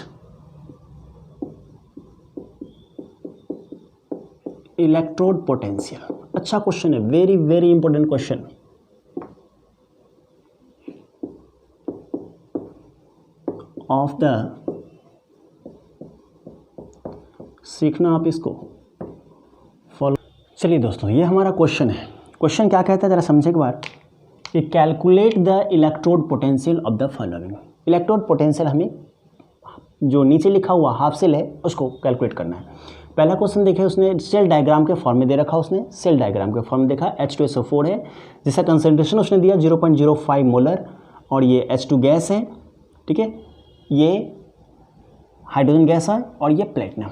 इलेक्ट्रोड पोटेंशियल। अच्छा क्वेश्चन है, very very important question. Of the, सीखना आप इसको, फॉलो। चलिए दोस्तों, ये हमारा क्वेश्चन है। क्वेश्चन क्या कहता है जरा समझे एक बार, कि calculate the electrode potential of the following. Electrode potential हमें जो नीचे लिखा हुआ हाफ सेल है उसको कैलकुलेट करना है। पहला क्वेश्चन देखे, उसने सेल डायग्राम के फॉर्म में दे रखा, उसने सेल डायग्राम के फॉर्म में देखा H2SO4 है, जिसका कंसंट्रेशन उसने दिया 0.05 मोलर, और ये H2 गैस है, ठीक है, ये हाइड्रोजन गैस है और ये प्लेटिनम।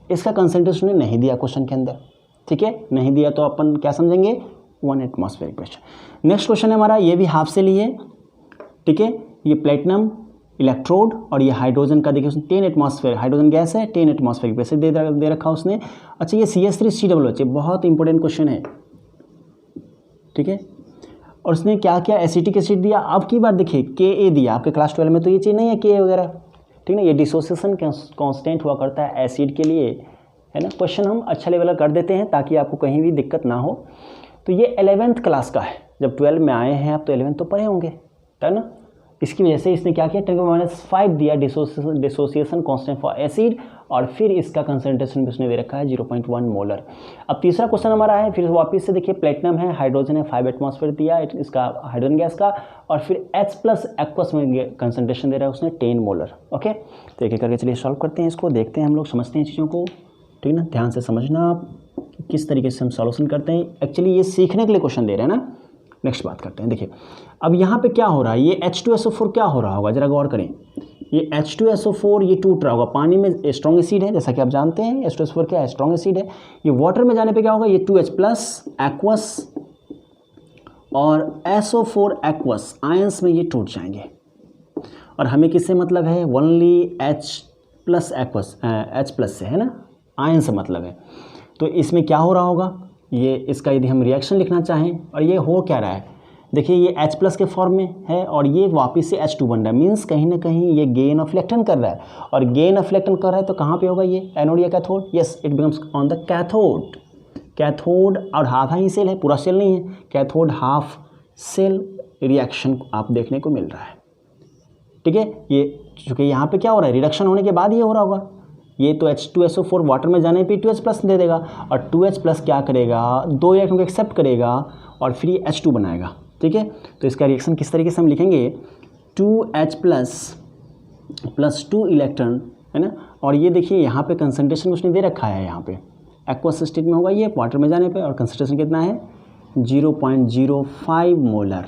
इसका कंसंट्रेशन नहीं दिया क्वेश्चन के अंदर, ठीक है, नहीं दिया तो अपन क्या समझेंगे, 1 एटमॉस्फेरिक प्रेशर। नेक्स्ट क्वेश्चन है हमारा, ये भी हाफ सेल ही है, ठीक है, ये प्लेटिनम इलेक्ट्रोड और ये हाइड्रोजन का देखिए उसने 10 एटमॉस्फेयर, हाइड्रोजन गैस है, 10 एटमॉस्फेरिक प्रेशर दे रखा उसने। अच्छा, ये CH3COOH, बहुत इंपॉर्टेंट क्वेश्चन है, ठीक है, और उसने क्या क्या एसिटिक एसिड दिया। अब की बार देखिए Ka दिया, आपके क्लास 12 में तो ये चीज़ नहीं है Ka वगैरह, ठीक ना, ये डिसोसिएशन कांस्टेंट हुआ करता है एसिड के लिए, है ना। क्वेश्चन हम अच्छा लेवल का कर देते हैं ताकि आपको कहीं भी दिक्कत ना हो। तो ये 11th क्लास का है, जब 12 में आए हैं आप तो 11th तो पढ़े होंगे, है ना। इसकी वजह से इसने क्या किया, 10⁻⁵ दिया डिसोसिएशन कांस्टेंट फॉर एसिड, और फिर इसका कंसंट्रेशन भी उसने दे रखा है 0.1 मोलर। अब तीसरा क्वेश्चन हमारा है, फिर वापस से देखिए प्लेटिनम है, हाइड्रोजन है, 5 एटमॉस्फेयर दिया इसका हाइड्रोजन गैस का, और फिर H+ एक्वस में कंसंट्रेशन दे रहा है उसने 10 मोलर। ओके, तो एक एक करके चलिए सॉल्व करते हैं इसको, देखते हैं हम लोग, समझते हैं चीज़ों को, ठीक है ना। ध्यान से समझना आप किस तरीके से हम सॉल्यूशन करते हैं, एक्चुअली ये सीखने के लिए क्वेश्चन दे रहे हैं ना। नेक्स्ट बात करते हैं, देखिए अब यहाँ पे क्या हो रहा है, ये H2SO4 क्या हो रहा होगा, जरा गौर करें। ये H2SO4 ये टूट रहा होगा, पानी में स्ट्रॉन्ग एसिड है, जैसा कि आप जानते हैं H2SO4 क्या है, स्ट्रॉन्ग एसिड है। ये वाटर में जाने पे क्या होगा, ये 2H+ एक्वस और SO4 एक्वस आयंस में ये टूट जाएंगे। और हमें किससे मतलब है, ओनली H+ एक्वस, H+ से है ना, आयन से मतलब है। तो इसमें क्या हो रहा होगा, ये इसका यदि हम रिएक्शन लिखना चाहें, और ये हो क्या रहा है, देखिए ये H+ के फॉर्म में है और ये वापस से H2 बन रहा है, मीन्स कहीं ना कहीं ये गेन ऑफ इलेक्ट्रॉन कर रहा है, और गेन ऑफ इलेक्ट्रॉन कर रहा है तो कहाँ पे होगा ये, एनोड या cathode, yes it becomes on the cathode. Cathode और आधा ही सेल है, पूरा सेल नहीं है, कैथोड हाफ सेल रिएक्शन आप देखने को मिल रहा है, ठीक है। ये चूँकि यहाँ पे क्या हो रहा है, रिडक्शन होने के बाद ये हो रहा होगा, ये तो H2SO4 वाटर में जाने पे 2H+ दे देगा, और 2H+ क्या करेगा, 2 इलेक्ट्रॉन को एक्सेप्ट करेगा और फिर ये H2 बनाएगा, ठीक है। तो इसका रिएक्शन किस तरीके से हम लिखेंगे, 2H+ + 2 इलेक्ट्रॉन, है ना। और ये देखिए यहाँ पे कंसंट्रेशन उसने दे रखा है, यहाँ पे एक्वस स्टेट में होगा ये वाटर में जाने पे, और कंसंट्रेशन कितना है 0.05 मोलर।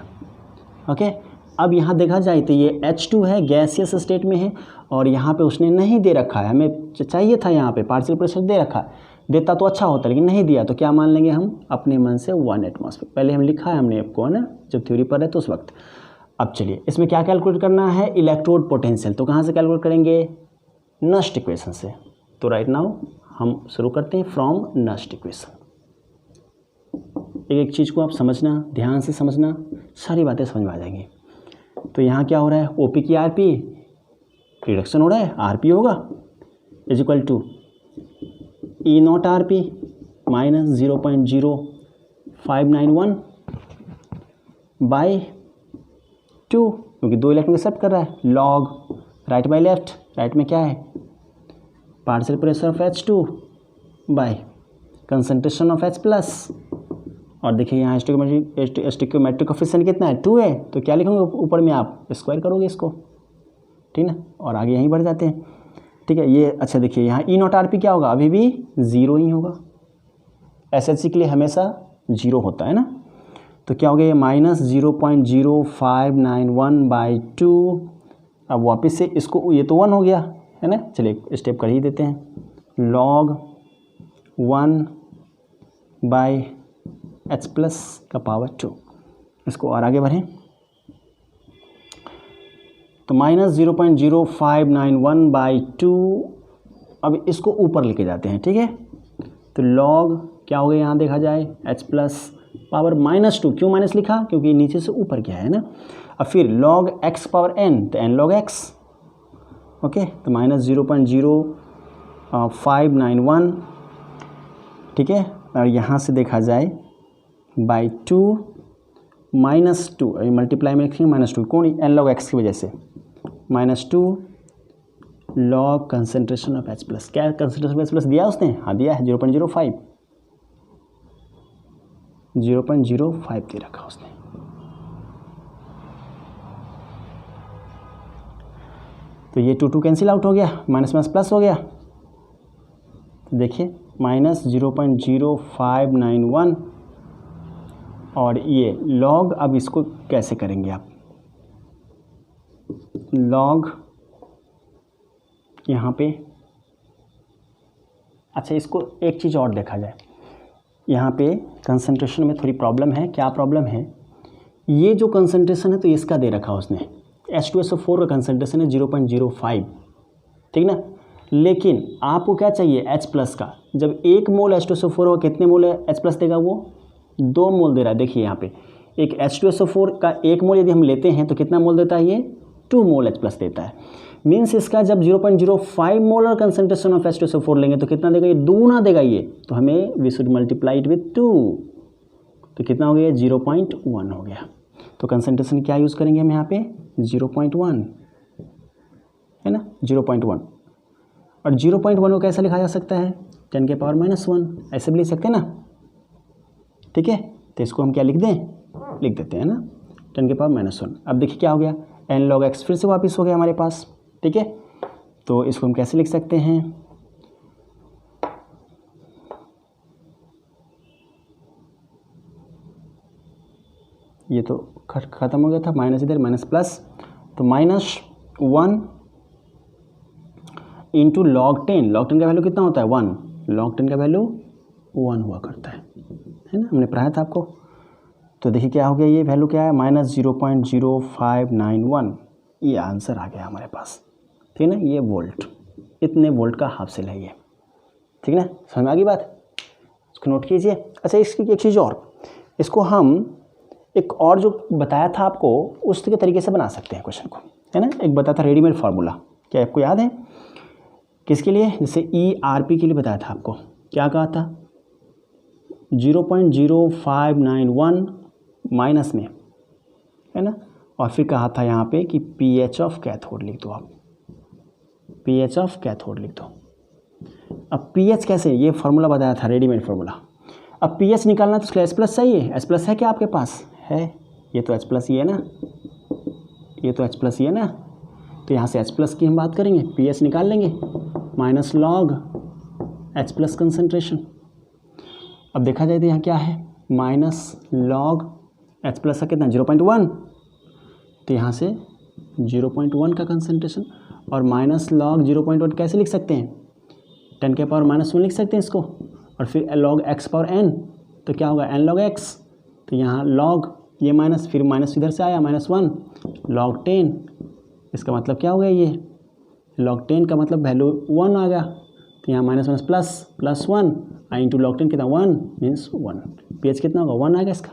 ओके, अब यहाँ देखा जाए तो ये H2 है, गैसियस स्टेट में है, और यहाँ पे उसने नहीं दे रखा है, हमें चाहिए था यहाँ पे पार्शियल प्रेशर दे रखा है, देता तो अच्छा होता लेकिन नहीं दिया, तो क्या मान लेंगे हम अपने मन से 1 एटमॉस्फेयर, पहले हम लिखा है हमने आपको, है ना, जब थ्योरी पर है तो उस वक्त। अब चलिए इसमें क्या कैलकुलेट करना है, इलेक्ट्रोड पोटेंशियल, तो कहाँ से कैलकुलेट करेंगे, नस्ट इक्वेशन से। तो राइट नाउ हम शुरू करते हैं फ्रॉम नस्ट इक्वेशन। एक एक चीज़ को आप समझना, ध्यान से समझना, सारी बातें समझ में आ जाएंगी। तो यहाँ क्या हो रहा है, OP की RP रिडक्शन हो रहा है, RP होगा = E0 RP - 0.0591 / 2, क्योंकि 2 इलेक्ट्रॉन एक्सेप्ट कर रहा है, log right by left, right में क्या है, partial pressure of H2 by concentration of H+, और देखिए यहाँ स्टोइकियोमेट्रिक कोएफिशिएंट कितना है, 2 है, तो क्या लिखोगे ऊपर में, आप स्क्वायर करोगे इसको, ठीक ना, और आगे यहीं बढ़ जाते हैं, ठीक है। ये अच्छा देखिए यहाँ E0 RP क्या होगा, अभी भी 0 ही होगा, SHC के लिए हमेशा 0 होता है ना। तो क्या हो गया, -0.0591/2। अब वापस से इसको, ये तो 1 हो गया है ना, चलिए स्टेप कर ही देते हैं, log 1/H+⁻²। इसको और आगे बढ़ें तो -0.0591/2, अब इसको ऊपर लेके जाते हैं, ठीक है। तो log क्या हो गया, यहाँ देखा जाए H+⁻², क्यों माइनस लिखा, क्योंकि नीचे से ऊपर क्या है ना। अब फिर log x⁻n, तो n log x, ओके, तो -0.0591, ठीक है। और यहाँ से देखा जाए /2 -2, मल्टीप्लाई में लिखेंगे -2, कौन, n log x की वजह से, -2 log कंसंट्रेशन ऑफ H+, क्या कंसंट्रेशन ऑफ H+ दिया उसने, हाँ दिया है, 0.05 दे रखा उसने। तो ये 2 कैंसिल आउट हो गया, माइनस माइनस प्लस हो गया, तो देखिए -0.0591, और ये log, अब इसको कैसे करेंगे आप, log यहाँ पे, अच्छा इसको एक चीज़ और देखा जाए, यहाँ पे कंसंट्रेशन में थोड़ी प्रॉब्लम है, क्या प्रॉब्लम है, ये जो कंसंट्रेशन है तो इसका दे रखा उसने, H2SO4 का कंसंट्रेशन है 0.05, ठीक ना, लेकिन आपको क्या चाहिए H+ का, जब 1 मोल H2SO4 हो कितने मोल H+ देगा, वो 2 मोल दे रहा है। देखिए यहाँ पे एक H2SO4 का 1 मोल यदि हम लेते हैं तो कितना मोल देता है, ये 2 मोल H+ देता है, मीन्स इसका जब 0.05 मोलर कंसंट्रेशन ऑफ H2SO4 लेंगे तो कितना देगा, ये दूना देगा ये, तो हमें we should multiply it with 2, तो कितना हो गया, 0.1 हो गया। तो कंसंट्रेशन क्या यूज़ करेंगे हम यहाँ पे, 0.1 है ना, 0.1। और 0.1 को कैसे लिखा जा सकता है, 10 के पावर -1, ऐसे भी लिख सकते हैं ना, ठीक है। तो इसको हम क्या लिख दें, लिख देते हैं ना 10 के पावर -1। अब देखिए क्या हो गया, n log x फिर से वापस हो गया हमारे पास, ठीक है। तो इसको हम कैसे लिख सकते हैं, ये तो ख़त्म हो गया था, माइनस इधर माइनस प्लस, तो -1 इंटू log 10, log 10 का वैल्यू कितना होता है 1, log 10 का वैल्यू 1 हुआ करता है ना, हमने पढ़ाया था आपको। तो देखिए क्या हो गया, ये वैल्यू क्या है -0.0591, ये आंसर आ गया हमारे पास, ठीक है ना। ये वोल्ट, इतने वोल्ट का हासिल है ये, ठीक है ना, समझ में आ गई बात, इसको नोट कीजिए। अच्छा इसकी एक चीज़ और, इसको हम एक और जो बताया था आपको उस के तरीके से बना सकते हैं क्वेश्चन को, है ना। एक बताया था रेडीमेड फार्मूला, क्या आपको याद है किसके लिए, जैसे ERP के लिए बताया था आपको, क्या कहा था 0.0591 माइनस में, है ना, और फिर कहा था यहाँ पे कि pH ऑफ कैथोड लिख दो आप, pH ऑफ कैथोड लिख दो। अब pH कैसे, ये फार्मूला बताया था रेडीमेड फार्मूला। अब pH निकालना तो इसके H+ चाहिए, H+ है क्या आपके पास, है, ये तो H+ ही है ना, ये तो H+ ही है ना, तो यहाँ से H+ की हम बात करेंगे, pH निकाल लेंगे, माइनस लॉग H+ कंसनट्रेशन। अब देखा जाए तो यहाँ क्या है, माइनस लॉग H+ का कितना 0.1, तो यहाँ से 0.1 का कंसनट्रेशन, और माइनस लॉग 0.1 कैसे लिख सकते हैं, 10 के पावर -1 लिख सकते हैं इसको, और फिर log x पावर n, तो क्या होगा n log x, तो यहाँ log ये माइनस, फिर माइनस इधर से आया -1 log 10, इसका मतलब क्या हो गया, ये log 10 का मतलब वैल्यू 1 आ गया, तो यहाँ माइनस +1 आई इंटू log 10 कितना 1 मीन्स 1, pH कितना होगा 1 आ गया इसका।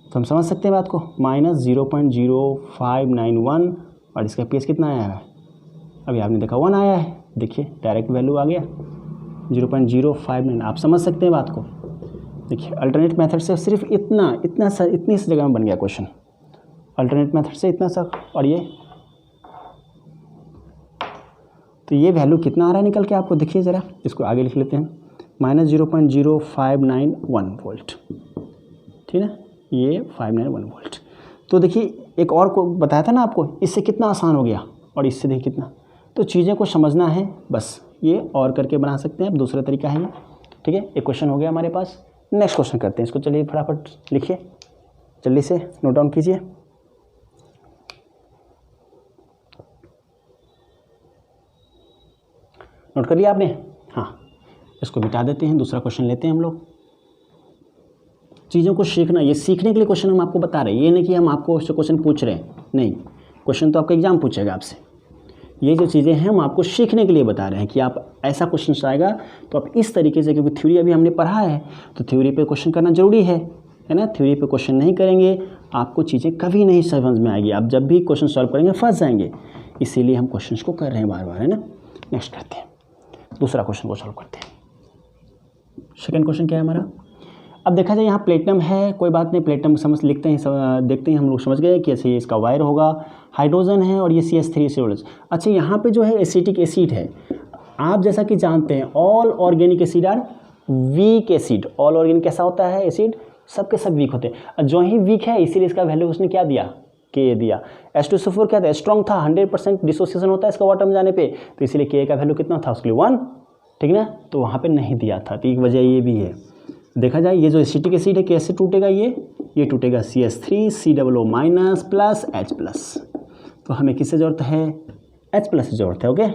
तो हम समझ सकते हैं बात को, -0.0591 और इसका pH कितना आया है, अभी आपने देखा 1 आया है, देखिए डायरेक्ट वैल्यू आ गया 0.059, आप समझ सकते हैं बात को। देखिए अल्टरनेट मेथड से सिर्फ इतनी सी जगह में बन गया क्वेश्चन, अल्टरनेट मेथड से इतना सा, और ये तो ये वैल्यू कितना आ रहा है निकल के आपको, देखिए ज़रा, इसको आगे लिख लेते हैं, -0.0591 वोल्ट, ठीक है ना, ये 591 वोल्ट। तो देखिए एक और को बताया था ना आपको, इससे कितना आसान हो गया, और इससे देखिए कितना, तो चीज़ें को समझना है बस, ये और करके बना सकते हैं, अब दूसरा तरीका है ये, ठीक है। एक क्वेश्चन हो गया हमारे पास, नेक्स्ट क्वेश्चन करते हैं इसको, चलिए फटाफट लिखिए, जल्दी से नोट डाउन कीजिए। नोट कर लिया आपने, हाँ, इसको मिटा देते हैं, दूसरा क्वेश्चन लेते हैं हम लोग। चीज़ों को सीखना, ये सीखने के लिए क्वेश्चन हम आपको बता रहे हैं, ये नहीं कि हम आपको उससे क्वेश्चन पूछ रहे हैं, नहीं, क्वेश्चन तो आपका एग्जाम पूछेगा आपसे, ये जो चीज़ें हैं हम आपको सीखने के लिए बता रहे हैं कि आप ऐसा क्वेश्चन आएगा तो आप इस तरीके से, क्योंकि थ्योरी अभी हमने पढ़ा है तो थ्योरी पे क्वेश्चन करना जरूरी है ना। थ्योरी पे क्वेश्चन नहीं करेंगे आपको चीज़ें कभी नहीं समझ में आएगी, आप जब भी क्वेश्चन सॉल्व करेंगे फंस जाएंगे, इसीलिए हम क्वेश्चन को कर रहे हैं बार बार, है ना। नेक्स्ट करते हैं, दूसरा क्वेश्चन को सॉल्व करते हैं। सेकेंड क्वेश्चन क्या है हमारा, अब देखा जाए यहाँ प्लेटिनम है, कोई बात नहीं, प्लेटिनम समझ लिखते हैं, देखते हैं, हम लोग समझ गए कि ऐसे इसका वायर होगा, हाइड्रोजन है और ये CH3 अच्छा यहाँ पे जो है एसिटिक एसिड है, आप जैसा कि जानते हैं all organic acid are weak acid, all organic कैसा होता है एसिड, सबके सब वीक होते हैं, जो ही वीक है इसीलिए इसका वैल्यू उसने क्या दिया, K दिया। H2SO4 क्या था, स्ट्रॉन्ग था, 100% डिसोसिएशन होता है इसका वाटर में जाने पे, तो इसीलिए K का वैल्यू कितना था उसके लिए 1, ठीक ना, तो वहाँ पे नहीं दिया था, तो एक वजह ये भी है। देखा जाए ये जो एसिटिक एसिड है कैसे टूटेगा, ये टूटेगा CH3COO माइनस प्लस H+, तो हमें किससे ज़रूरत है, H+ से ज़रूरत है, ओके।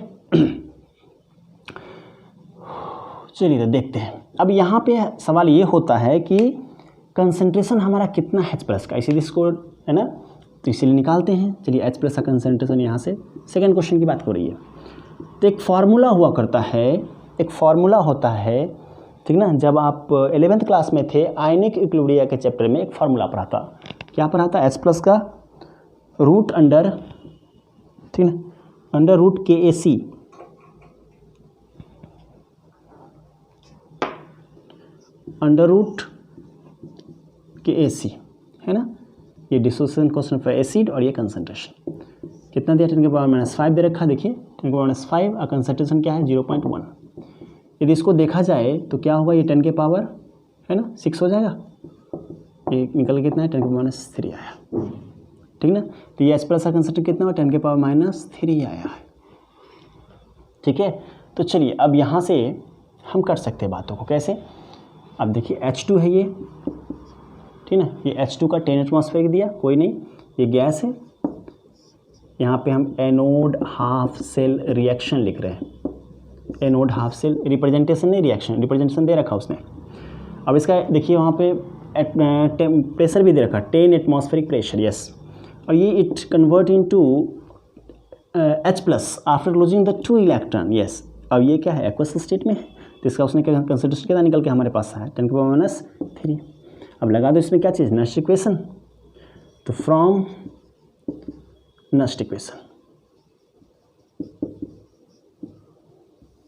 चलिए तो देखते हैं, अब यहाँ पे सवाल ये होता है कि कंसंट्रेशन हमारा कितना H+ का, इसीलिए इसको, है ना, तो इसीलिए निकालते हैं। चलिए H+ का कंसंट्रेशन यहाँ से सेकेंड क्वेश्चन की बात हो रही है, तो एक फार्मूला हुआ करता है, एक फार्मूला होता है, ठीक ना, जब आप 11th क्लास में थे आयनिक इक्विलिब्रियम के चैप्टर में एक फार्मूला पढ़ा था, क्या पढ़ा था, H+ का रूट अंडर, ठीक ना, under root KAC, under root KAC, है ना, ये डिसोसिएशन क्वेश्चन फॉर एसिड और ये कंसंट्रेशन, कितना दिया 10 के पावर माइनस 5 दे रखा, देखिए 10 के पावर माइनस 5 और कंसंट्रेशन क्या है 0.1। यदि इसको देखा जाए तो क्या होगा, ये 10 के पावर है ना 6 हो जाएगा, ये निकल कितना है 10 के पावर माइनस 3 आया, ठीक ना। तो ये H प्लस का कंसंट्रेशन कितना हुआ 10 के पावर माइनस 3 आया है, ठीक है। तो चलिए अब यहाँ से हम कर सकते हैं बातों को कैसे। अब देखिए H2 है ये, ठीक ना, ये H2 का 10 एटमॉस्फेयर दिया, कोई नहीं, ये गैस है। यहाँ पे हम एनोड हाफ सेल रिएक्शन लिख रहे हैं, एनोड हाफ सेल, रिप्रेजेंटेशन नहीं रिएक्शन, रिप्रेजेंटेशन दे रखा उसने। अब इसका देखिए वहाँ पे प्रेशर भी दे रखा 10 एटमॉस्फेरिक प्रेशर, यस। और ये it convert into H plus after losing the 2 electron, yes. अब ये क्या है एक्वस स्टेट में है, तो इसका उसने क्या कंसंट्रेशन कितना निकल के हमारे पास है 10 के पावर माइनस 3। अब लगा दो इसमें क्या चीज़ नस्ट इक्वेशन, तो from Nernst equation,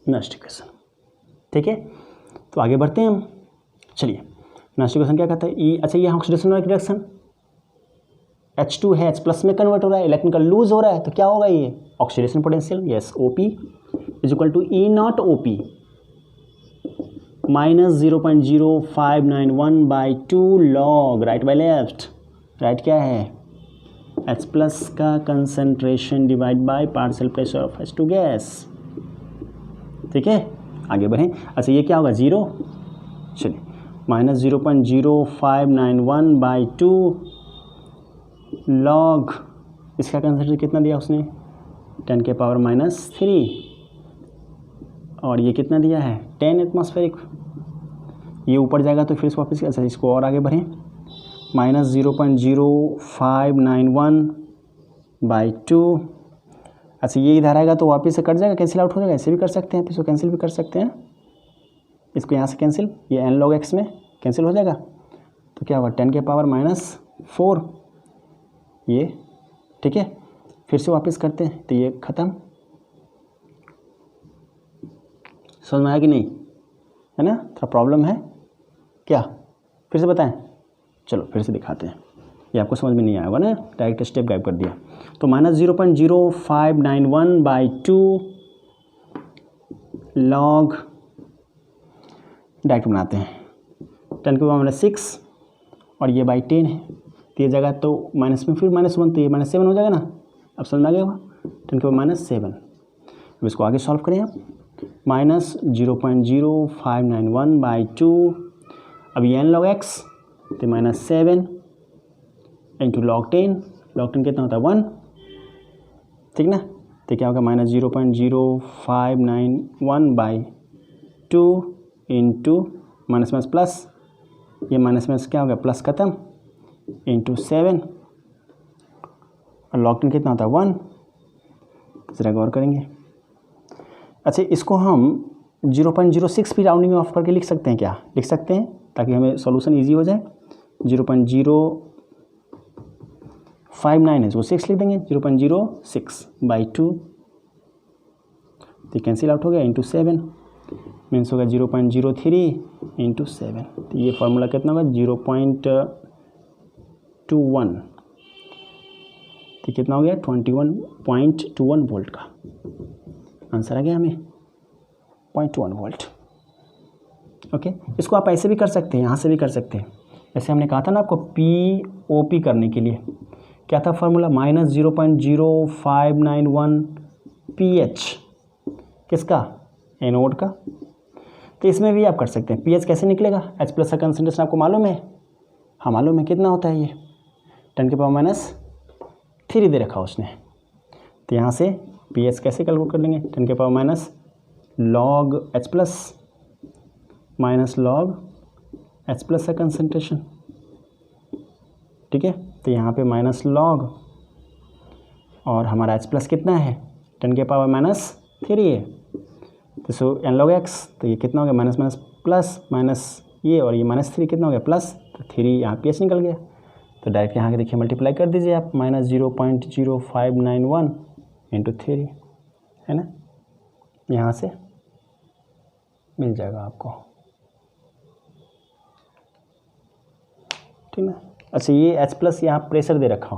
Nernst equation, ठीक है। तो आगे बढ़ते हैं हम, चलिए नस्ट इक्वेशन क्या कहता है ई, अच्छा ये ऑक्सीडेशन वाला रिएक्शन H2 है H प्लस में कन्वर्ट हो रहा है, इलेक्ट्रॉन का लूज हो रहा है, तो क्या होगा ये oxidation potential, yes OP is equal to E not OP minus 0.0591/2 log right by left, right क्या है H प्लस का concentration divide by partial pressure of H2 gas, ठीक है। आगे बढ़ें, अच्छा ये क्या होगा 0, चलिए माइनस 0.0591/2 लॉग, इसका कंसंट्रेशन कितना दिया उसने 10 के पावर माइनस 3, और ये कितना दिया है 10 एटमॉस्फेरिक, ये ऊपर जाएगा तो फिर इसको वापस, अच्छा इसको और आगे बढ़ें, माइनस 0.0591/2, अच्छा ये इधर आएगा तो वापस से कट जाएगा, कैंसिल आउट हो जाएगा, ऐसे भी कर सकते हैं, तो इसको कैंसिल भी कर सकते हैं, इसको यहाँ से कैंसिल, ये n log x में कैंसिल हो जाएगा, तो क्या होगा 10 के पावर माइनस 4, ये ठीक है। फिर से वापस करते हैं तो ये ख़त्म, समझ में आया कि नहीं, है ना, थोड़ा प्रॉब्लम है क्या, फिर से बताएं, चलो फिर से दिखाते हैं, ये आपको समझ में नहीं आया होगा ना, डायरेक्ट स्टेप गायब कर दिया। तो माइनस 0.0591/2 लॉग, डायरेक्ट बनाते हैं 10 के पावर माइनस 6 और ये बाई 10 है, तो ये जगह तो माइनस में फिर -1 तो ये -7 हो जाएगा ना, अब समझ में आ गया होगा 10 के पावर माइनस 7। अब इसको आगे सॉल्व करें आप, माइनस 0.0591/2, अब ये n log x तो -7 इंटू log 10, log 10 कितना होता है 1, ठीक ना, तो क्या होगा minus 0.0591/2 into minus minus plus, ये माइनस माइनस क्या होगा प्लस खत्म, इंटू 7 और log 10 कितना होता है 1, ज़रा गौर करेंगे। अच्छा इसको हम 0.06 भी राउंडिंग ऑफ करके लिख सकते हैं, क्या लिख सकते हैं ताकि हमें सॉल्यूशन इजी हो जाए, 0.059 है इसको 6 लिख देंगे, 0.06/2 तो कैंसिल आउट हो गया, इंटू 7 मीन्स होगा 0.03 इंटू 7, तो ये फार्मूला कितना होगा 0.21, तो कितना हो गया 21.21 वोल्ट का आंसर आ गया हमें 0.1 वोल्ट। ओके, इसको आप ऐसे भी कर सकते हैं, यहाँ से भी कर सकते हैं, जैसे हमने कहा था ना आपको POP करने के लिए क्या था फार्मूला, माइनस 0.0591 pH किसका एनोड का, तो इसमें भी आप कर सकते हैं। pH कैसे निकलेगा, H प्लस का कंसंट्रेशन आपको मालूम है, हाँ मालूम है कितना होता है, ये 10 के पावर माइनस 3 दे रखा उसने, तो यहाँ से pH कैसे कैलकुलेट कर लेंगे 10 के power minus log H plus minus log H plus का कंसंट्रेशन, ठीक है, तो यहाँ पे माइनस लॉग और हमारा H प्लस कितना है 10 के पावर माइनस 3 है, तो सो n log x, तो ये कितना हो गया माइनस माइनस प्लस माइनस ये और ये -3 कितना हो गया प्लस, तो 3 यहाँ pH निकल गया, तो डायरेक्ट यहाँ के देखिए मल्टीप्लाई कर दीजिए आप, माइनस 0.0591 इंटू 3 है ना, यहाँ से मिल जाएगा आपको, ठीक ना। अच्छा ये H प्लस यहाँ प्रेशर दे रखा हो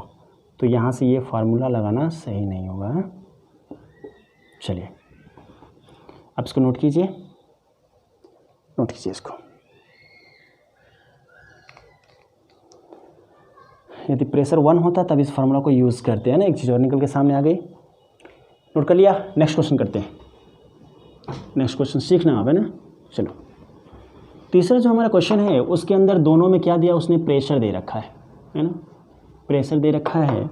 तो यहाँ से ये फार्मूला लगाना सही नहीं होगा। चलिए अब इसको नोट कीजिए, नोट कीजिए इसको। यदि प्रेशर 1 होता तब इस फार्मूला को यूज़ करते हैं ना। एक चीज़ और निकल के सामने आ गई, नोट कर लिया। नेक्स्ट क्वेश्चन करते हैं, नेक्स्ट क्वेश्चन सीखना आप है ना। चलो तीसरा जो हमारा क्वेश्चन है उसके अंदर दोनों में क्या दिया, उसने प्रेशर दे रखा है ना, प्रेशर दे रखा है।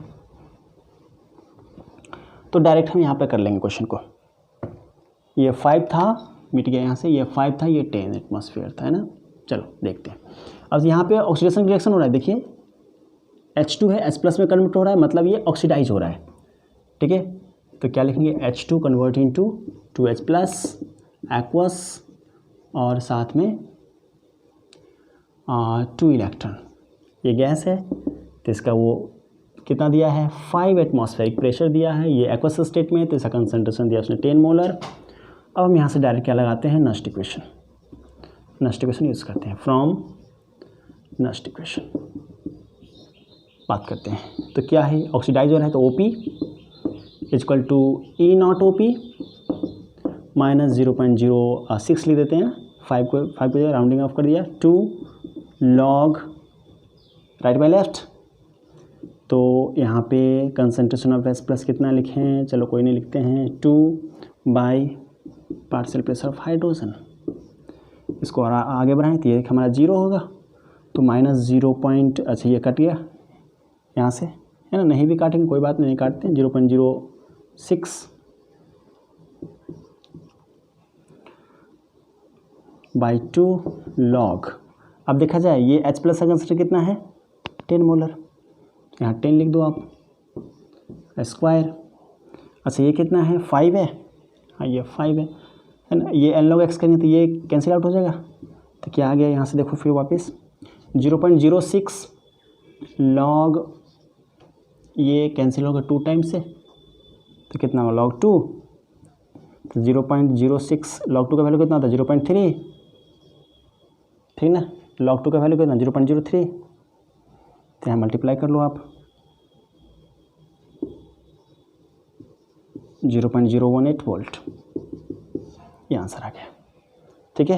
तो डायरेक्ट हम यहाँ पे कर लेंगे क्वेश्चन को। ये 5 था, मिट गया यहाँ से, ये 5 था, ये 10 एटमॉस्फेयर था, है ना। चलो देखते हैं। अब यहाँ पे ऑक्सीडेशन रिएक्शन हो रहा है, देखिए H2 है, H+ में कन्वर्ट हो रहा है, मतलब ये ऑक्सीडाइज हो रहा है, ठीक है। तो क्या लिखेंगे, H2 convert into 2H+ aqueous और साथ में 2 इलेक्ट्रॉन। ये गैस है तो इसका वो कितना दिया है, 5 एटमॉस्फेरिक प्रेशर दिया है। ये एक्वस स्टेट में, तो इसका कंसंट्रेशन दिया उसने 10 मोलर। अब हम यहाँ से डायरेक्ट क्या लगाते हैं, Nernst equation, Nernst equation use करते हैं। फ्रॉम नस्ट इक्वेशन बात करते हैं, तो क्या है, ऑक्सीडाइज हो रहा है तो OP equal to E0 OP minus 0.06 लिख देते हैं। 5 को राउंडिंग ऑफ कर दिया, 2 log राइट बाय लेफ्ट। तो यहाँ पे कंसंट्रेशन ऑफ H+ कितना लिखें, चलो कोई नहीं लिखते हैं, 2 by partial pressure of hydrogen. इसको और आगे बढ़ाएं तो ये हमारा 0 होगा, तो माइनस 0. अच्छा ये कट गया यहाँ से, है ना, नहीं भी काटेंगे कोई बात नहीं काटते हैं, 0.06 बाई 2 log। अब देखा जाए ये H+ का कंसंट्रेशन कितना है, 10 मोलर, यहाँ 10 लिख दो आप स्क्वायर। अच्छा ये कितना है, 5 है, हाँ ये 5 है ना। ये n log x करेंगे तो ये कैंसिल आउट हो जाएगा, तो क्या आ गया यहाँ से देखो फिर वापस 0.06 log, ये कैंसिल होगा 2 टाइम्स से, तो कितना होगा log 2, तो 0.06 log 2 का वैल्यू कितना होता है, 0.3, ठीक ना। log 2 का वैल्यू कितना, 0.03, तो यहाँ मल्टीप्लाई कर लो आप, 0.018 वोल्ट, ये आंसर आ गया, ठीक है।